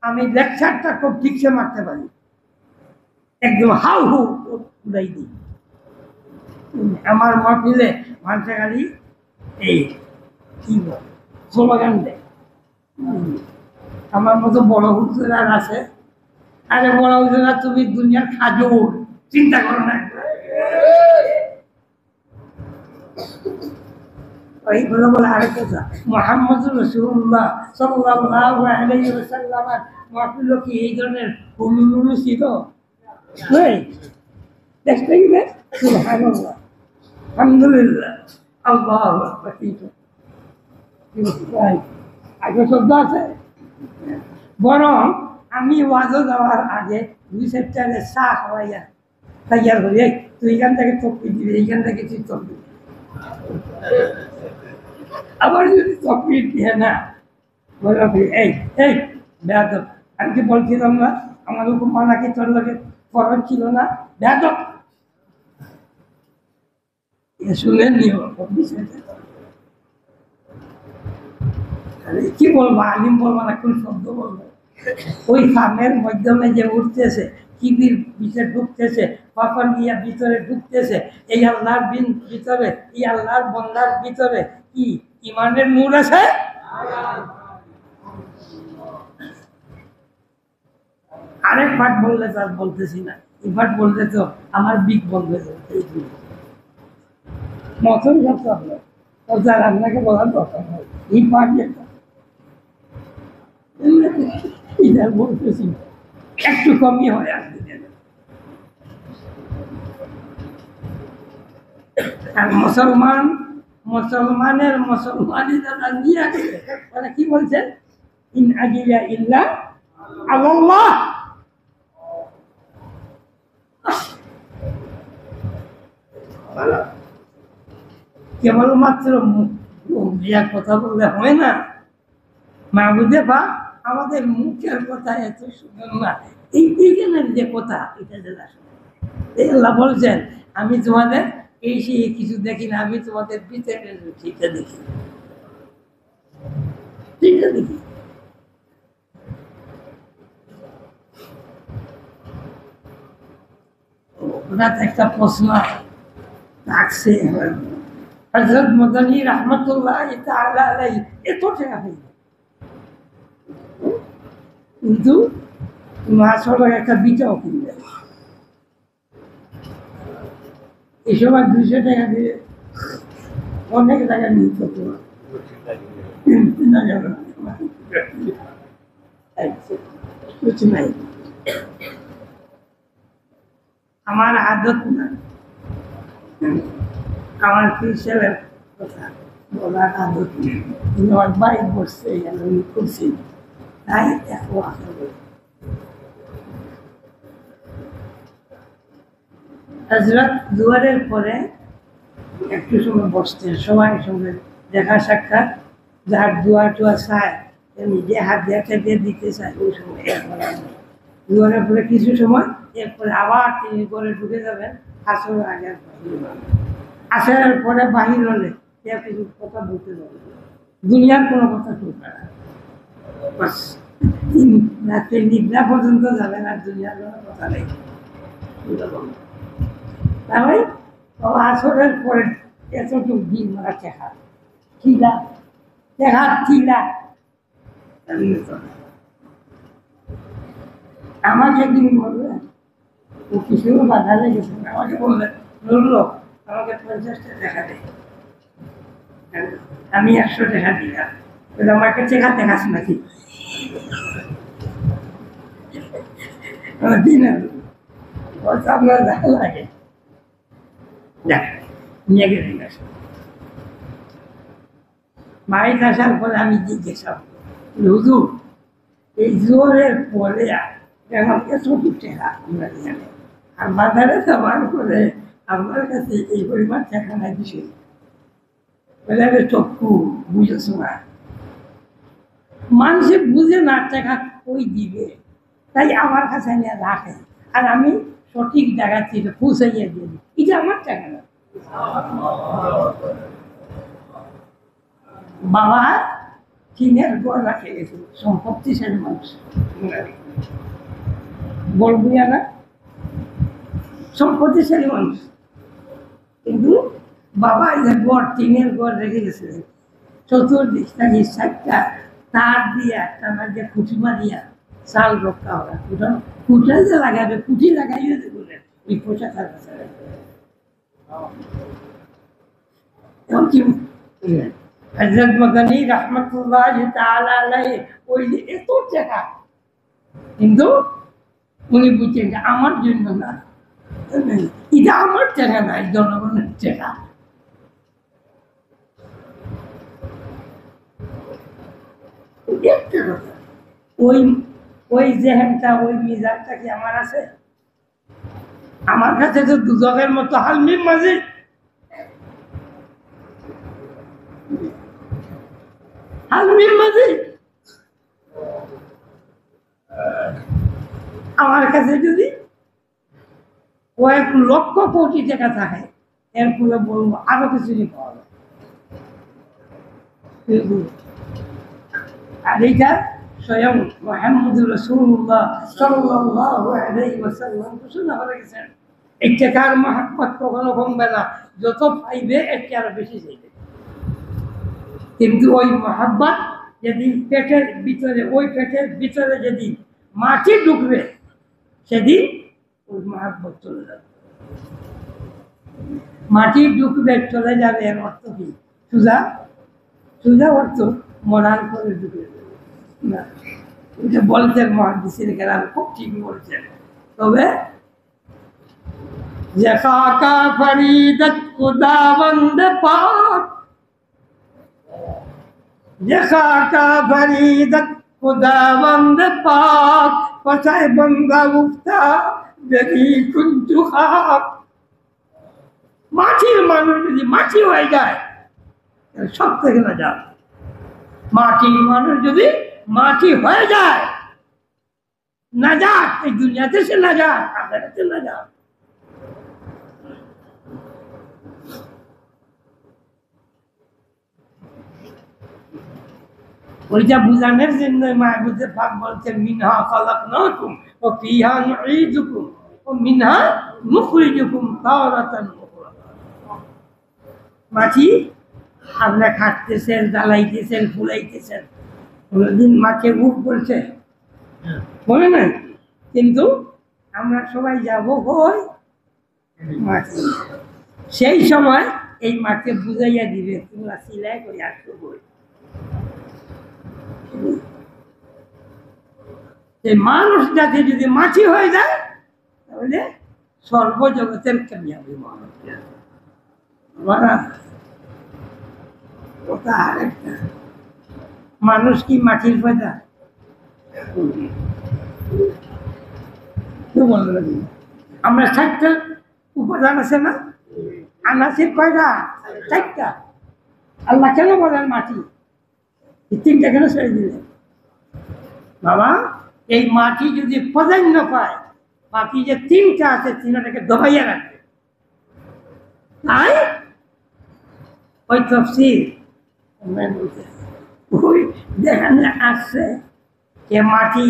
আমি লেকচারটা খুব ঠিকসে মারতে পারি, একদম হাউ হু উড়াই দিই। আমার মাহফিলে মানুষে খালি এই কি স্লোগান দেয়। আমার মতো বড় হুজুরা আছে, আরে বড় হুজুরা তুমি দুনিয়ার খাজুর, চিন্তা করো না। এইগুলো বলে আরেক কথা, মুহাম্মদুর রাসূলুল্লাহ সাল্লাল্লাহু আলাইহি ওয়াসাল্লামের মাহফিল কি এই ধরনের হুলুলুলু ছিল? দেখতে গেলে সুবহানাল্লাহ, আলহামদুলিল্লাহ, আল্লাহু আকবার। আগে শব্দ আছে। বরং আমি ওয়াজে যাওয়ার আগে 2 সেপ্টেম্বরে চা খাওয়াইয়া তৈয়ার করি, তুই এখান থেকে চকরি দিবি, এইখান থেকে তুই চকরি, আবার যদি চকরি দিয়ে না বললাম এই এই বেয়াদব, আমি কি বলছিলাম না আমার উপর মানা কি তোর লোকে ফরজ ছিল না? বেয়াদব শুনে নিও। কি বলবো, আলিম বলবো না, কোন শব্দ বলবো? ওই খামের মাধ্যমে যে উঠতেছে, কিবির ভিতরে ঢুকতেছে, পাপন গিয়া ভিতরে ঢুকতেছে, এই আল্লাহর ভিতরে, এই আল্লাহর বন্দার ভিতরে কি ইমানের নূর আছে? আরেক পাঠ বললে তার বলতেছি না, এই পাঠ বললে তো আমার বিক বলবে, মতন করতে হবে, আপনাকে বলার দরকার হয়। এই পাঠ যেটা এটা বলতেছি একটু কমই হয় আর কি। আর মুসলমানই যারা নিয়ে গেছে তারা কি বলছে, ইন আজিয়া ইল্লা আল্লাহ। কেবলমাত্র মুখ দিয়া কথা বললে হয় না, মাহবুদে বা আমাদের মুখের কথা এত সুন্দর না, এইখানের যে কথা এটা যেটা আল্লাহ বলছেন, আমি তোমাদের এই সেই কিছু দেখি না, আমি তোমাদের ভিতরের ঠিকটা দেখি, ঠিকটা দেখি। হঠাৎ একটা প্রশ্ন থাকছে, হযরত মদনী রাহমাতুল্লাহ তাআলা আলাইহি এত টাকা পেয়ে, কিন্তু 500 টাকা একটা বিটাও কিনবে। এই সময় 200 টাকা দিয়ে অনেক টাকা নিয়ে করতে কিছু নাই। আমার আদত না, আমার ছেলের কথা বলার আদত নেই, কিন্তু আমার বাইক বসছে আমি করছি, তাই এত আশা করি। হযরত দুয়ারের পরে একটু সময় বসতেন, সবার সঙ্গে দেখা সাক্ষাৎ, যার দোয়া টোয়া চায় নিজে হাত দিয়ে দিতে চায়, ওই সময় দুয়ারের পরে কিছু সময়, এরপরে আবার তিনি ঘরে ঢুকে যাবেন। আসর আগে আসরের পরে বাহির হলে কেউ কিছু কথা বলতে যাবে, দুনিয়ার কোনো কথা শুনবে না, বাস রাত্রে নিদ্রা পর্যন্ত যাবেন, আর দুনিয়ার কোনো কথা নেই। তাই আসরের পরে এতটুকু দিন মারা চেখা খিলা, চেখা খিলা। আমাকে একদিন বললেন, ও কিছু বাধা লেগেছে, আমাকে বললেন বললো আমাকে 50টা টাকা দেয়, আমি 100 টাকা দিলাম, আমাকে চেখা দেখাস নাকি দিন, আপনার দেখা লাগে নিয়ে গেলেন। বাড়িতে আসার পরে আমি জিজ্ঞাসা করি, হুজুর এই জোরের পরে আমাকে ছোট টাকা আমরা জানি, আর বাজারে যাওয়ার পরে আপনার কাছে এই পরিমাণ টাকা নাই দিছে, বলে আমি চক্ষু বুঝেছ না, মানুষে বুঝে না টাকা কই দিবে, তাই আমার কাছে নিয়ে রাখে, আর আমি সঠিক জায়গা থেকে পৌঁছাইয়া দিয়ে দিই, এটা আমার টাকা না। বাবা টিনের ঘর রাখে গেছিল, সম্পত্তিশালী মানুষ, বলবো না সম্পত্তিশালী মানুষ, কিন্তু বাবা এই যে ঘর টিনের ঘর রেখে গেছিলেন, চতুর্দিক থেকে 4টা তার দিয়া টানা দিয়ে খুঁটি মারিয়া চাল রক্ষা ওরা খুঁটা যে লাগাবে, খুঁটি লাগাইলে দেখলেন ওই পোশাক হযরত মদনী রাহমাতুল্লাহ তাআলা আলাইহি ওই যে এত টাকা, কিন্তু উনি বুঝছেন যে আমার জন্য না, এটা আমার টাকা না, জনগণের টাকা। ওই ওই জেহেনটা, ওই মিজাজটা কি আমার আছে? আমার কাছে তো দুজকের মতো হালমিম মাঝি, হালমিম মাঝি আমার কাছে যদি কয়েক লক্ষ কোটি টাকা থাকে, এরপরে বলবো আরো কিছু পাওয়া যায়। আর এইটা স্বয়ং মুহাম্মদুর রাসূলুল্লাহ সাল্লাল্লাহু আলাইহি ওয়াসাল্লাম ঘোষণা করে গেছেন, এই টাকার মহব্বত কখনো কমবে না, যত পাইবে এর চেয়ে আরো বেশি চাইবে, কিন্তু ওই মহব্বত যেদিন পেটের ভিতরে, ওই পেটের ভিতরে যেদিন মাটি ঢুকবে, সেদিন ওই মহব্বত চলে যাবে। মাটি ঢুকবে চলে যাবে, এর অর্থ কি? সোজা সোজা অর্থ মরার পরে ঢুকে যাবে না। যে বলছেন মুহাদ্দিসিন কেরাম খুব ঠিক বলছেন। তবে যে খাকা ফরিদত খুদাবন্দ পাক, যে খাকা ফরিদত খুদাবন্দ পাক, পছায় বন্দা উফতা যদি কুঞ্চু খাক। মাটির মানুষ যদি মাটি হয়ে যায় সব থেকে না যায়। মাটির মানুষ যদি মাটি হয়ে যায় না যাক, এই দুনিয়াতে সে না যাক, আখিরাতে না যাক। ওইটা বুঝানোর জন্য মাহবুবে পাক বলছেন মিনহা খালাকনাকুম ওয়া ফিহা নুঈদুকুম ওয়া মিনহা নুখরিজুকুম তারাতান উখরা। মাটি আপনি খাটতেছেন, জ্বালাইতেছেন, ফুলাইতেছেন, কোনদিন মাকে উঠ বলছে বলে না? কিন্তু আমরা সবাই যাব কই? মাটি। সেই সময় এই মাকে বুঝাইয়া দিবে তোমরা সিলাই করে আসো কই। এই মানুষ জাতি যদি মাটি হয়ে যায় তাহলে সর্বজগতের কামিয়াবি মানুষ। ওটা আরেকটা, মানুষ কি মাটির পয়দা? আমরা 4টা উপাদান আছে না? আনাসির কয়টা? 4টা। আল্লাহ কেন বলেন মাটি? 3টা কেন ছেড়ে দিলেন? বাবা, এই মাটি যদি প্রাধান্য পায়, বাকি যে 3টা আছে 3টাকে দবাইয়া রাখবে। তাই ওই তাফসীর ওই যেখানে আসছে যে মাটি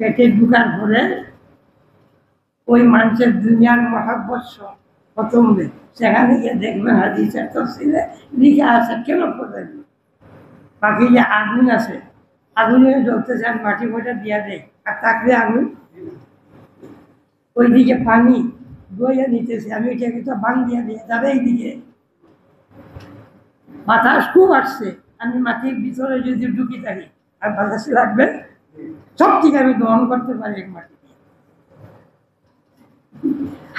পেটে ঢুকার পরে ওই মানুষের দুনিয়ার মহাব্বত প্রথম সেখানে গিয়ে দেখবেন হাদিসের তাফসীরে লিখা আছে কেন প্রাধান্য। বাকি যে আগুন আছে, আগুনে জ্বলতেছে আর মাটি ফোটা দিয়া দেয় আর তাকলে আগুন, ওইদিকে পানি বইয়া নিতেছে, আমি ওইটাকে তো বান দিয়া দিয়ে যাবে এইদিকে। বাতাস খুব আসছে, আমি মাটির ভিতরে যদি ঢুকি থাকি আর বাতাসে লাগবে, সব থেকে আমি দহন করতে পারি এক মাটি।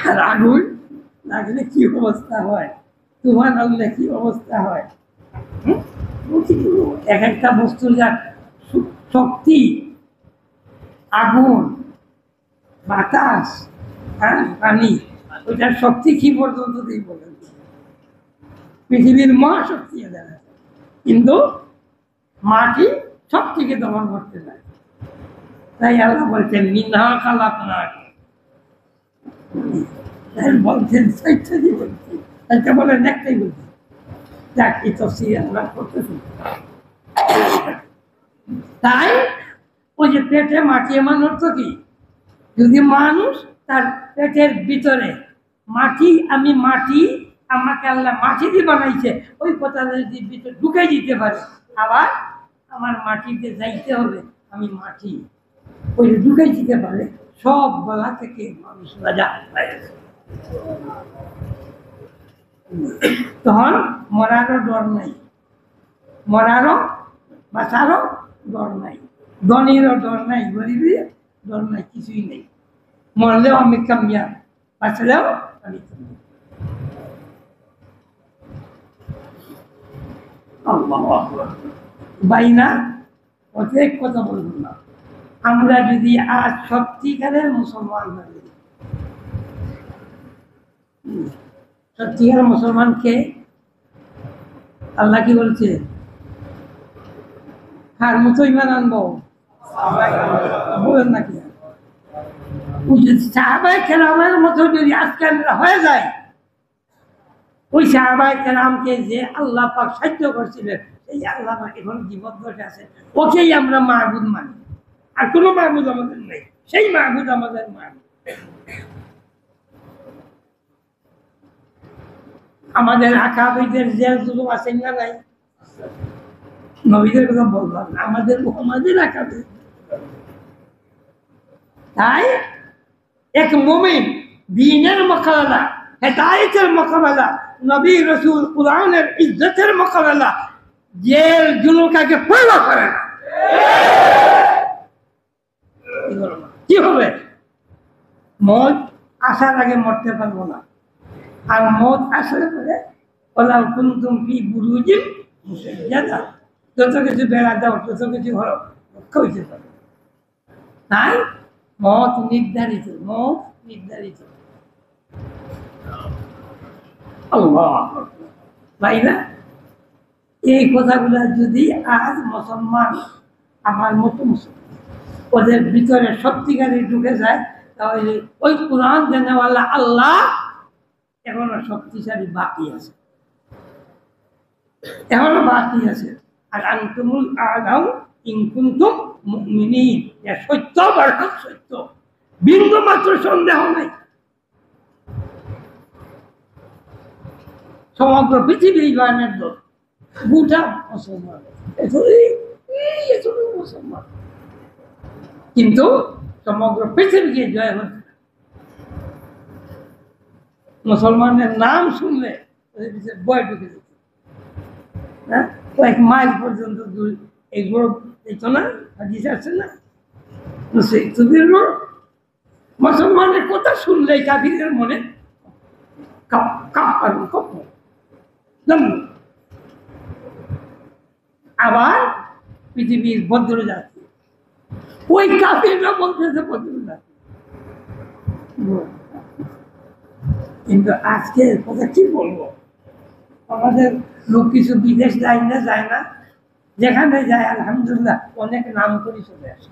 আর আগুন লাগলে কি অবস্থা হয়, তুফান লাগলে কি অবস্থা হয়। এক একটা বস্তুর যা শক্তি, আগুন, বাতাস, পানি, ওইটার শক্তি কি পর্যন্ত দিয়ে বলেন? পৃথিবীর মহাশক্তি এদের আছে, কিন্তু মাটি সব থেকে দমন করতে যায়। তাই আল্লাহ বলছেন মিনহা খালাকনাকুম, বলছেন 4টা দিয়ে বলছেন, 4টা বলেন একটাই বলছেন। যাক, এই তাফসীর আমরা করতেছি। তাই ওই যে পেটে মাটি, এমন অর্থ কি? যদি মানুষ তার পেটের ভিতরে মাটি, আমি মাটি, আমাকে আল্লাহ মাটি দিয়ে বানাইছে, ওই কথা যদি ভিতরে ঢুকাই দিতে পারে, আবার আমার মাটিতে যাইতে হবে, আমি মাটি ওই ঢুকাই দিতে পারে, সব বলা থেকে মানুষ রাজা পাইছে। তখন মরারও ডর নাই, মরারও বাঁচারও ডর নাই, ধনীরও ডর নাই, গরিবের ডর নাই, কিছুই নেই। মরলেও আমি কামিয়াব, বাঁচলেও আমি কামিয়াব। বাইনা অনেক কথা বলবো না। আমরা যদি আজ সত্যিকারের মুসলমান হই, সত্যিকারের মুসলমানকে আল্লাহ কি বলছে? কার মতো ইমান আনবো বলেন নাকি? সাহাবায়ে কেরামের মতো যদি আজকে আমরা হয়ে যায়, ওই সাহাবায়ে কেরামকে যে আল্লাহ পাক সাহায্য করছিলেন, সেই আল্লাহ পাক এখন জীবদ্দশা আছে, ওকেই আমরা মাহবুদ মানি। আর কোনো মাহবুদ আমাদের নেই, সেই মাহবুদ আমাদের মাহবুদ। আমাদের আকাবিদের জেল জুলুম আছেন না নাই? নবীদের কথা বললাম না, আমাদের আকাবিদ। তাই এক মুমিন দ্বীনের মোকাবেলা, হেদায়েতের মোকাবেলা, নবী রাসূল কুরআনের ইজ্জতের মোকাবেলা জেল জুলুমকে পরোয়া করে না। ক্ষতি করো না। কি হবে? মত আসার আগে মরতে পারবো না, আর মত আসলে পরে ওলা কুনতুম ফি বুরুজিন মুশাইয়াদা, যত কিছু বেড়া দাও, যত কিছু হলো, রক্ষা হইতে পারে। তাই মত নির্ধারিত, মত নির্ধারিত। আল্লাহ, তাই না? এই কথাগুলো যদি আজ মুসলমান, আমার মতো মুসলমান, ওদের ভিতরে সত্যিকারে ঢুকে যায়, তাহলে ওই কোরআন জানেওয়ালা আল্লাহ এখনো শক্তিশালী বাকি আছে, এখনো বাকি আছে। আর আনতুমুল আ'লাউ ইন কুনতুম মুমিনিন, এটা সত্য, বাস্তব সত্য, বিন্দু মাত্র সন্দেহ নাই। সমগ্র পৃথিবী ইমানের দল, গোটা মুসলমান, মুসলমান, কিন্তু সমগ্র পৃথিবীকে জয় হচ্ছে। মুসলমানের নাম শুনলে ভয় ঢুকে যেত, হ্যাঁ, কয়েক মাইল পর্যন্ত দূর এই রোড দেখতো না, হাদিস আছে না, মুসলমানের কথা শুনলে কাফিরের মনে আবার পৃথিবীর ভদ্র জাতি, ওই কাফিররা বলতেছে ভদ্র জাতি। কিন্তু আজকে কথা কি বলবো, আমাদের লোক কিছু বিদেশ যায় না, যেখানে যায় আলহামদুলিল্লাহ অনেক নাম করে চলে আসে।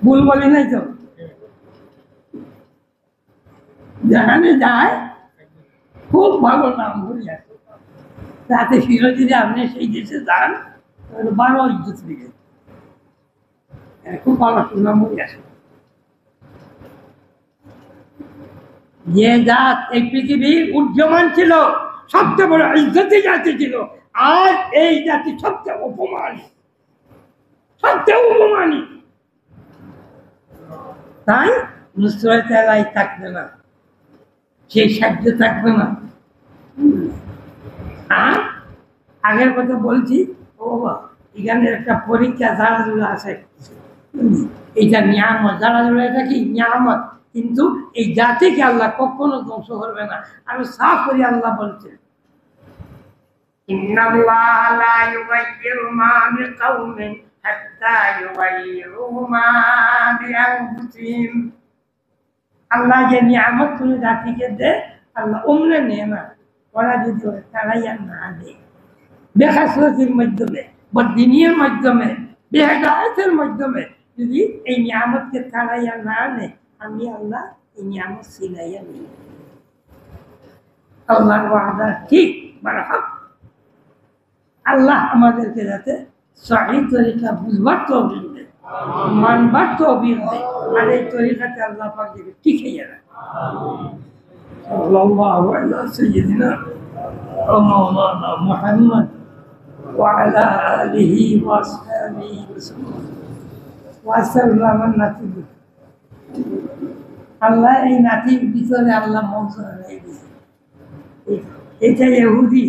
ভুল বলে নাই তো? যেখানে যায় খুব ভালো নাম করে আসে, তাতে ফিরে যদি আপনি সেই দেশে যান তাহলে 12 ইজ্জত দিকে খুব ভালো সুনাম হয়ে আসে। যে জাত এই পৃথিবীর উজ্জমান ছিল, সবচেয়ে বড় ইজ্জতি জাতি ছিল, আর এই জাতি সবচেয়ে অপমানী, সবচেয়ে অপমানী। তাই নুসরত এলাই থাকবে না, সেই সাহায্য থাকবে না। আর আগের কথা বলছি, ও বাবা, এখানে একটা পরীক্ষা জানাজুলা আছে, এইটা নিয়ামত, জানাজুলা এটা কি নিয়ামত, কিন্তু এই জাতিকে আল্লাহ কখনো ধ্বংস করবে না। আমি সাফ করি আল্লাহ বলছেন, ইন্নাল্লাহা লা ইউগাইয়িরু মা বিকাওমিন হাত্তা ইউগাইয়িরু মা বিআনফুসিহিম। আল্লাহ যে নিয়ামত কোনো জাতিকে দেয়, আল্লাহ অমনে নেয় না, ওরা যদি তারাইয়া না দেয়, বেখাসরতির মাধ্যমে, বদিনীর মাধ্যমে, বেহেদায়েতের মাধ্যমে যদি এই নিয়ামতকে তারাইয়া না নেয়, আমি আল্লাহ এই নিয়ামত ছিনাইয়া নিই। আল্লাহর ওয়াদা ঠিক, বারহাক। আল্লাহ আমাদেরকে যাতে সহিহ তরিকা বুঝবার তৌফিক দেয়, মানবার তৌফিক দেয়, আর এই তরিকাতে আল্লাহ পাক দিকে টিকাইয়া রাখে। সাল্লাল্লাহু আলা সাইয়্যিদিনা ওয়া মাওলানা মুহাম্মদ ওয়া আলা আলিহি ওয়া আসহাবিহি ওয়া সাল্লাম। আমার নাতি, আল্লাহ এই নাতির ভিতরে আল্লাহ মৌজা রেখে দিয়েছে। এটা ইহুদি,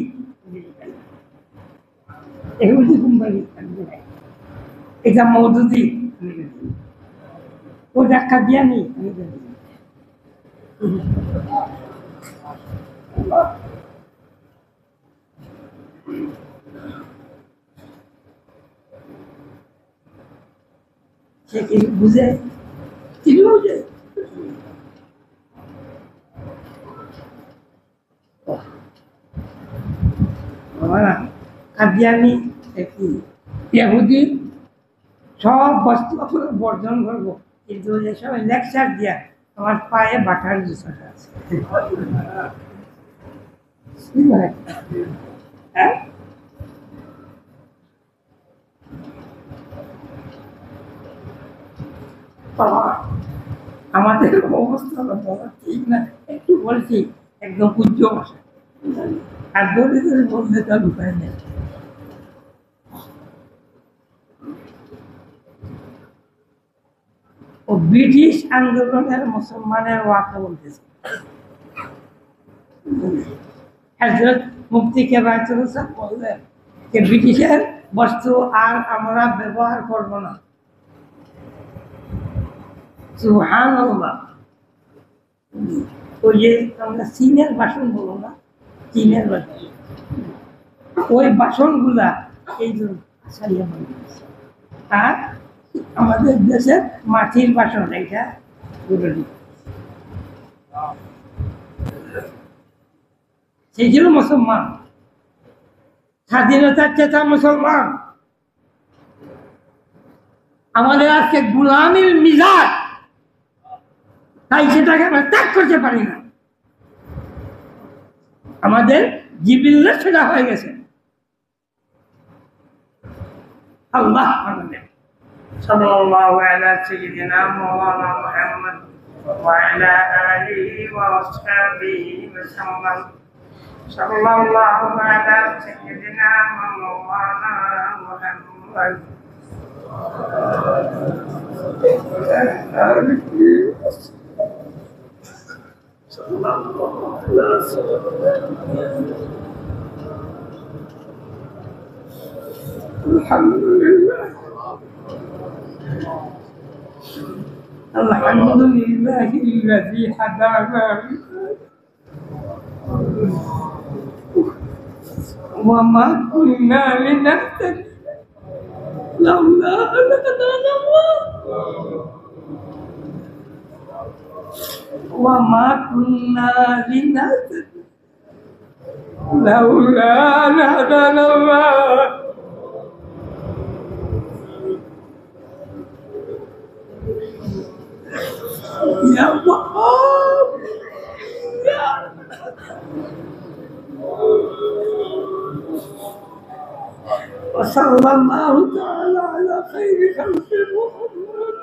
ইহুদি কোম্পানি, এটা মওদুদি, ওটা কাদিয়ানি। সে কি বুঝে? কি বুঝে? কাদিয়ানি একটি ইহুদি, সব বস্তু বর্জন করবো, কিন্তু যে সময় লেকচার দিয়া আমার পায়ে বাটার জুসাটা আছে। হ্যাঁ, আমাদের অবস্থা বলা ঠিক না, একটু বলছি একদম উজ্জ্বল আসে, আর ধরে ধরে বলতে তার উপায় নেই। ও ব্রিটিশ আন্দোলনের মুসলমানের ওয়াকা বলতেছে। হযরত মুফতি কেবায়তুল সাহেব বললেন যে ব্রিটিশের বস্তু আর আমরা ব্যবহার করব না। সুবহানাল্লাহ। ওই যে আমরা চীনের বাসন বলো না, চীনের বাসন, ওই বাসনগুলা এই জন্য আর আমাদের দেশের মাটির বাসন এটা সেই ছিল মুসলমান, স্বাধীনতার চেতা মুসলমান। আমাদের আজকে গোলামির মিজাজ, তাই সেটাকে আমরা ত্যাগ করতে পারি না। আমাদের জিবিল্লা সেটা হয়ে গেছে। আল্লাহ আমাদের সাল্লাল্লাহু আলা সাইয়্যিদিনা মাওলানা মুহাম্মদ ওয়া আলা আলিহি ওয়া আসহাবিহি ওয়া সাল্লাম। সাল্লাল্লাহু আলা সাইয়্যিদিনা মাওলানা Muhammad Alhamdulillah. Alhamdulillahilladzi hadana wa ma kunna linahtadiya laula an hadana Allah wa ma kunna linahtadiya laula an hadana Allah. Ya Wahhab, ya wa sallallahu ta'ala ala khairi khalqi Muhammad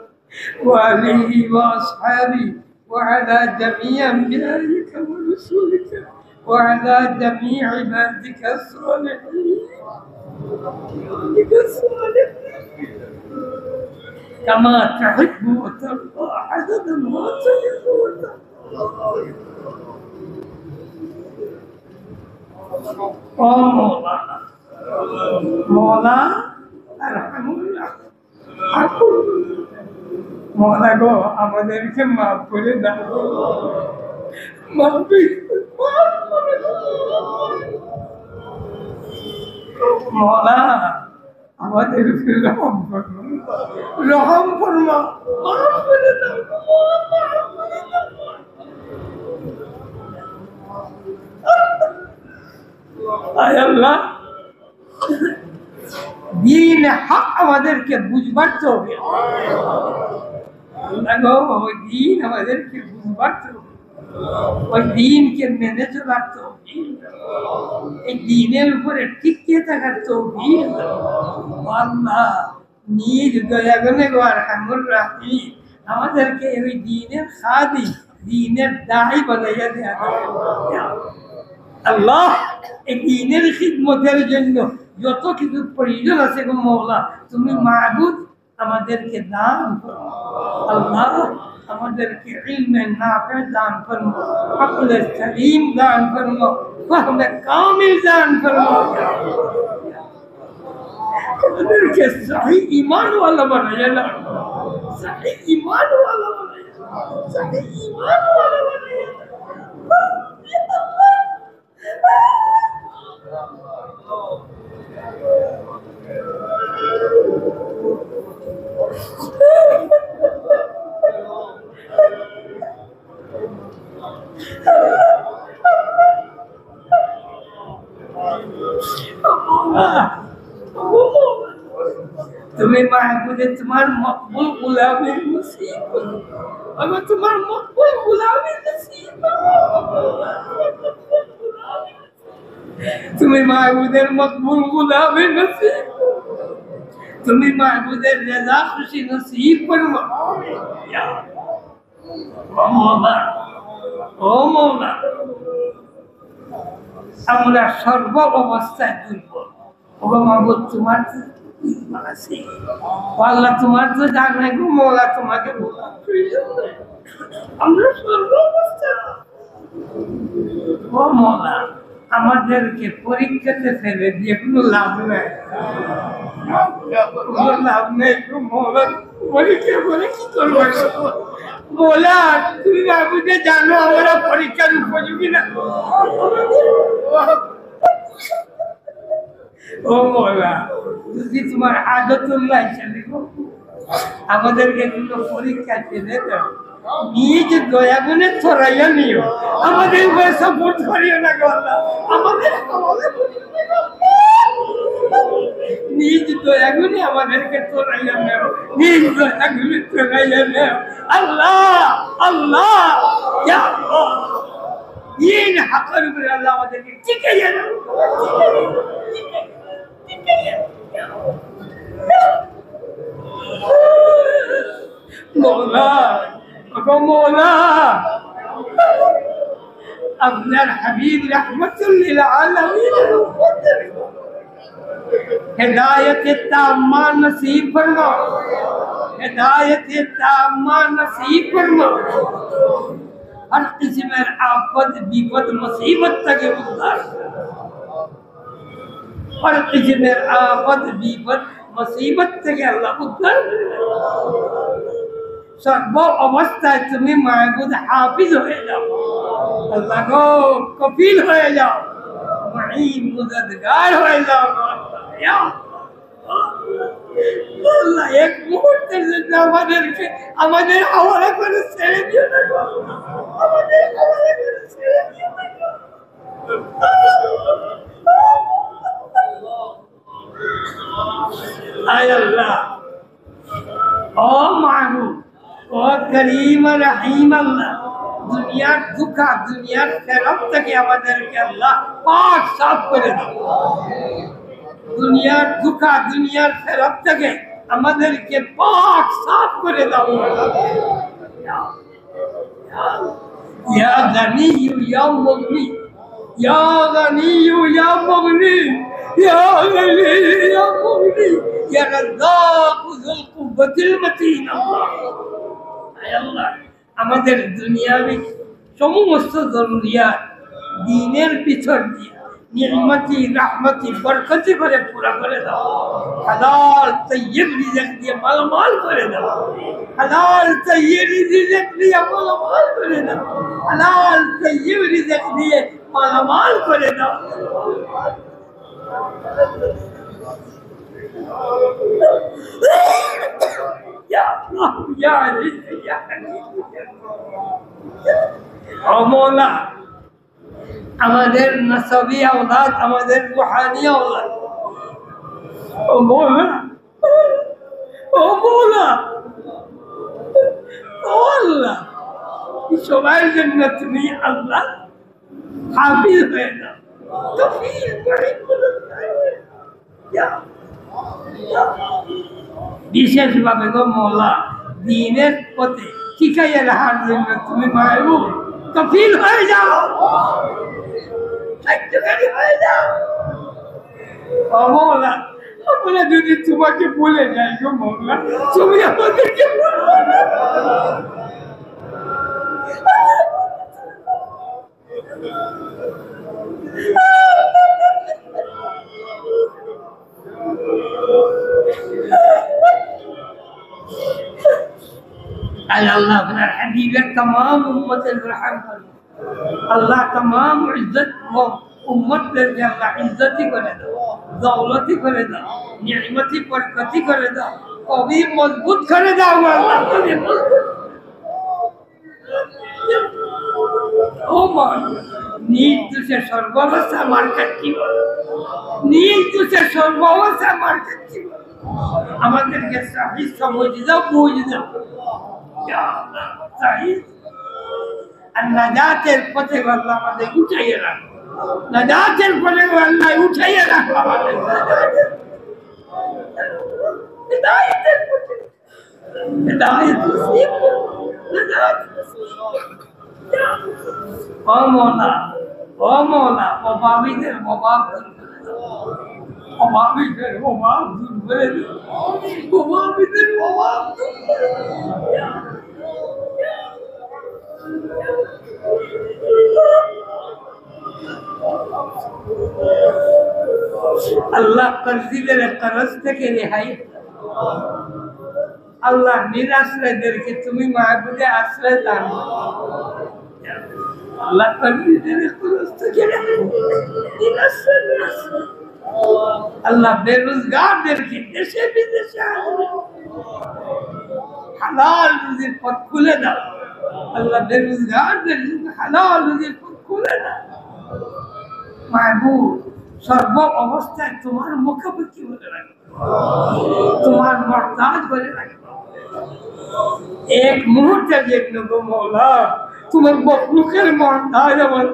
wa alihi wa ashabihi wa ala jami'i anbiya'ika wa rusulika wa ala jami'i ibadika as-salihin كما تحب وترضى عددا ما تحب وترضى. مولا আলহামদুলিল্লাহ, মওলা গো আমাদেরকে মাফ করে দাও, মওলা আমাদেরকে রহম করো, রহম ফরমা, মাফ করে দাও। আয় আল্লাহ, দ্বীন হক আমাদেরকে বুঝবার হবে, ওই দ্বীন আমাদেরকে বুঝবার হবে, ওই দ্বীনকে মেনে চলার হবে, এই দ্বীনের উপরে টিকে থাকার তৌফিক আল্লাহ নিজ দয়া করে গো আরহামুর রাহিম আমাদেরকে ওই দ্বীনের খাদি, দ্বীনের দাঈ বানাইয়া দেয়া। আল্লাহ, এই দ্বীনের খিদমতের জন্য যত কিছু প্রয়োজন আছে গো মওলা, তুমি মাবুদ আমাদেরকে দান করো। আল্লাহ আমাদেরকে ইলমে নাফে দান ফরমো, আকলে সলীম দান ফরমো, ফাহমে কামিল দান ফরমো, আমাদেরকে সহি ঈমান ওয়ালা বানাইয়া দাও, সহি ঈমান ওয়ালা বানাইয়া দাও, সহি ঈমান ওয়ালা বানাইয়া দাও। তুমি মাহবুবে তোমার মকবুল গোলামের নসিব করো, আমি তোমার মকবুল গোলামের নসিব করো। তুমি মাহবুবের মকবুল গোলামের নসিব করো, তুমি মাহবুবের রেজা খুশি নসিব করো। ও মওলা, ও মওলা, আমরা সর্ব অবস্থায় দুর্বল। ও মাহবুব তোমার আল্লাহ, তোমার তো জানাই গো মওলা, তোমাকে আমরা সর্ব অবস্থা। ও মওলা, আমাদেরকে পরীক্ষাতে ফেলে দিয়ে কোনো লাভ নেই, কোনো লাভ নেই। পরীক্ষা করে কি করবো? বলা তুমি না বুঝে জানো আমরা পরীক্ষার উপযোগী না। ও বলা যদি তোমার আদতুল্লাহ হিসাবে আমাদেরকে কোনো পরীক্ষা ফেলে দাও, নিজ দয়া গুণে ছড়াইয়া নিও, আমাদের সাপোর্ট করিও না গো আল্লাহ, আমাদের নিজ দয়া গুণে আমাদেরকে ছড়াইয়া নেও, নিজ দয়া গুণে ছড়াইয়া নেও আল্লাহ। আল্লাহ ইয়া আল্লাহ, ইন হাকের উপরে আল্লাহ আমাদেরকে টিকাইয়া নেও, মৌলা মৌলা আপনার হাবিব রাহমাতুল আলামিন हिदायत ताम्मा नसीब फरमाओ, हिदायत ताम्मा नसीब फरमाओ, हर किस्म आफत विपद मुसीबत तक उद्धार, हर किस्म आफत विपद मुसीबत तक अल्लाह उद्धार। सर्व अवस्थाয় তুমি মাহবুদ হাফিজ হয়ে যাও, আল্লাহ গো কফিল হয়ে যাও, মুঈন মুদদগার হয়ে যাও আল্লাহ। এক মুহূর্তের জন্য আমাদেরকে আমাদের হাওয়ালা করে ছেড়ে দিও না, আমাদের হাওয়ালা করে ছেড়ে দিও না। আয় আল্লাহ, ও মাহবুব, ও করিম রহিম আল্লাহ, দুনিয়ার ধোঁকা দুনিয়ার খেলাপ থেকে আমাদেরকে আল্লাহ পাক সাফ করে দাও, দুনিয়ার ধোঁকা দুনিয়ার খেলাপ থেকে আমাদেরকে পাক সাফ করে দাও। ইয়া গনি ইয়া মুগনি, ইয়া গনি ইয়া মুগনি, ইয়া গনি ইয়া মুগনি, ইয়া রাজ্জাক যুল কুওয়াতিল মতিন। আল্লাহ আমাদের দুনিয়াবি সমস্ত জরুরিয়াত দ্বীনের পিছন দিয়ে নিয়ামতি রহমতি বরকতি করে পুরা করে দাও, হালাল তাইয়্যিব রিজিক দিয়ে মালামাল করে দাও, হালাল তাইয়্যিব রিজিক দিয়ে মালামাল করে দাও, হালাল তাইয়্যিব রিজিক দিয়ে মালামাল করে দাও। ইয়া আল্লাহ ইয়া আলী ইয়া হাকিম ও মওলা, আমাদের নসবি আওলাদ, আমাদের রূহানি আওলাদ, ও মওলা, ও মওলা, ও আল্লাহ, সবার জন্য তুমি আল্লাহ হাফিজ হয়ে যাও, তৌফিক করে বিশেষভাবে গো মওলা দ্বীনের পথে শিখাইয়া রাখার জন্য তুমি মাহবুব কফিল হয়ে যাও, সাহায্যকারী হয়ে যাও। ও মওলা, আমরা যদি তোমাকে বলে যাই গো মওলা, তুমি আমাদেরকে বলবো না। अल्लाह अपना हबीब तमाम उम्मत रहम कर, अल्लाह तमाम इज्जत वो उम्मत पे अल्लाह इज्जती करे दो, दौलती करे दो, नियमती बरकती करे दो, कभी मजबूत करे दो अल्लाह कभी ओ मान नील तुझे सर्वावस्था मार करती हो, नील तुझे सर्वावस्था मार करती हो, আমাদের কে সহি সমঝ দাও, বুঝ দাও ইয়া আল্লাহ, সহি আর নাজাতের পথে আল্লাহ আমাদের উঠাইয়া রাখো, নাজাতের পথে আল্লাহ উঠাইয়া রাখো আমাদের, হিদায়াতের পথে, হিদায়াত নসিব নাজাত নসিব। ও মওলা, ও মওলা, অভাবীদের অভাব দূর করে দাও, অভাবীদের অভাব দূর করে দাও, অভাবীদের অভাব দূর করে দাও। আল্লাহ কর্জীদের করজ থেকে রেহাই আল্লাহ নিরাশ্রয়দেরকে তুমি মাহবুবে আশ্রয় দান আল্লাহ কর্জীদের করজ থেকে আল্লাহ বেরোজগারদেরকে দেশে বিদেশে হালাল রুজির পথ খুলে দাও আল্লাহ বেরোজগারদের হালাল রুজির পথ খুলে দাও মাহবুব সর্ব অবস্থায় তোমার মুখাপেক্ষি বলে রাখবো তোমার মহতাজ বলে রাখবো এক মুহূর্তে দেখলো গো মৌলা তোমার মুখের মহতাজ আমার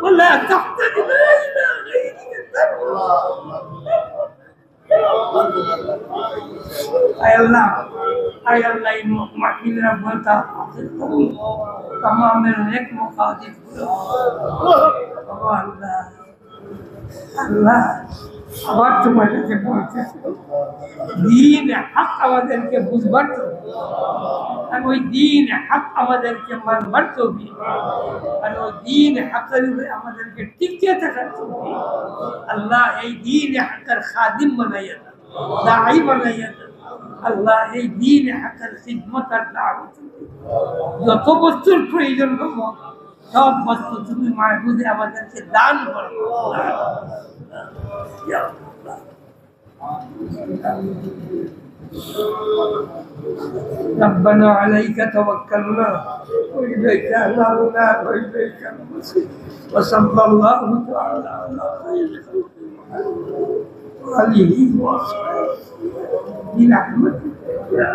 ولا تحتاجنا إلى غيرك Allah makin rabata tamam ek muqaddid Allah Allah আবার তোমাদেরকে বলতেছি দিন হক আমাদেরকে বুঝবার তো আর ওই দিন হক আমাদেরকে মানবার তো আর ওই দিন হকের উপরে আমাদেরকে টিকে থাকার তো আল্লাহ এই দিন হকের খাদিম বানাইয়া দাও দাঈ বানাইয়া দাও আল্লাহ এই দিন হকের খিদমত আর দাওয়াত যত বস্তুর প্রয়োজন হবে সব বস্তু তুমি মাহবুবে আমাদেরকে দান করো ربنا عليك توكلنا وإليك أنابنا وإليك المصير وصلى الله تعالى على خير خلق محمد وآله وصحبه برحمتك يا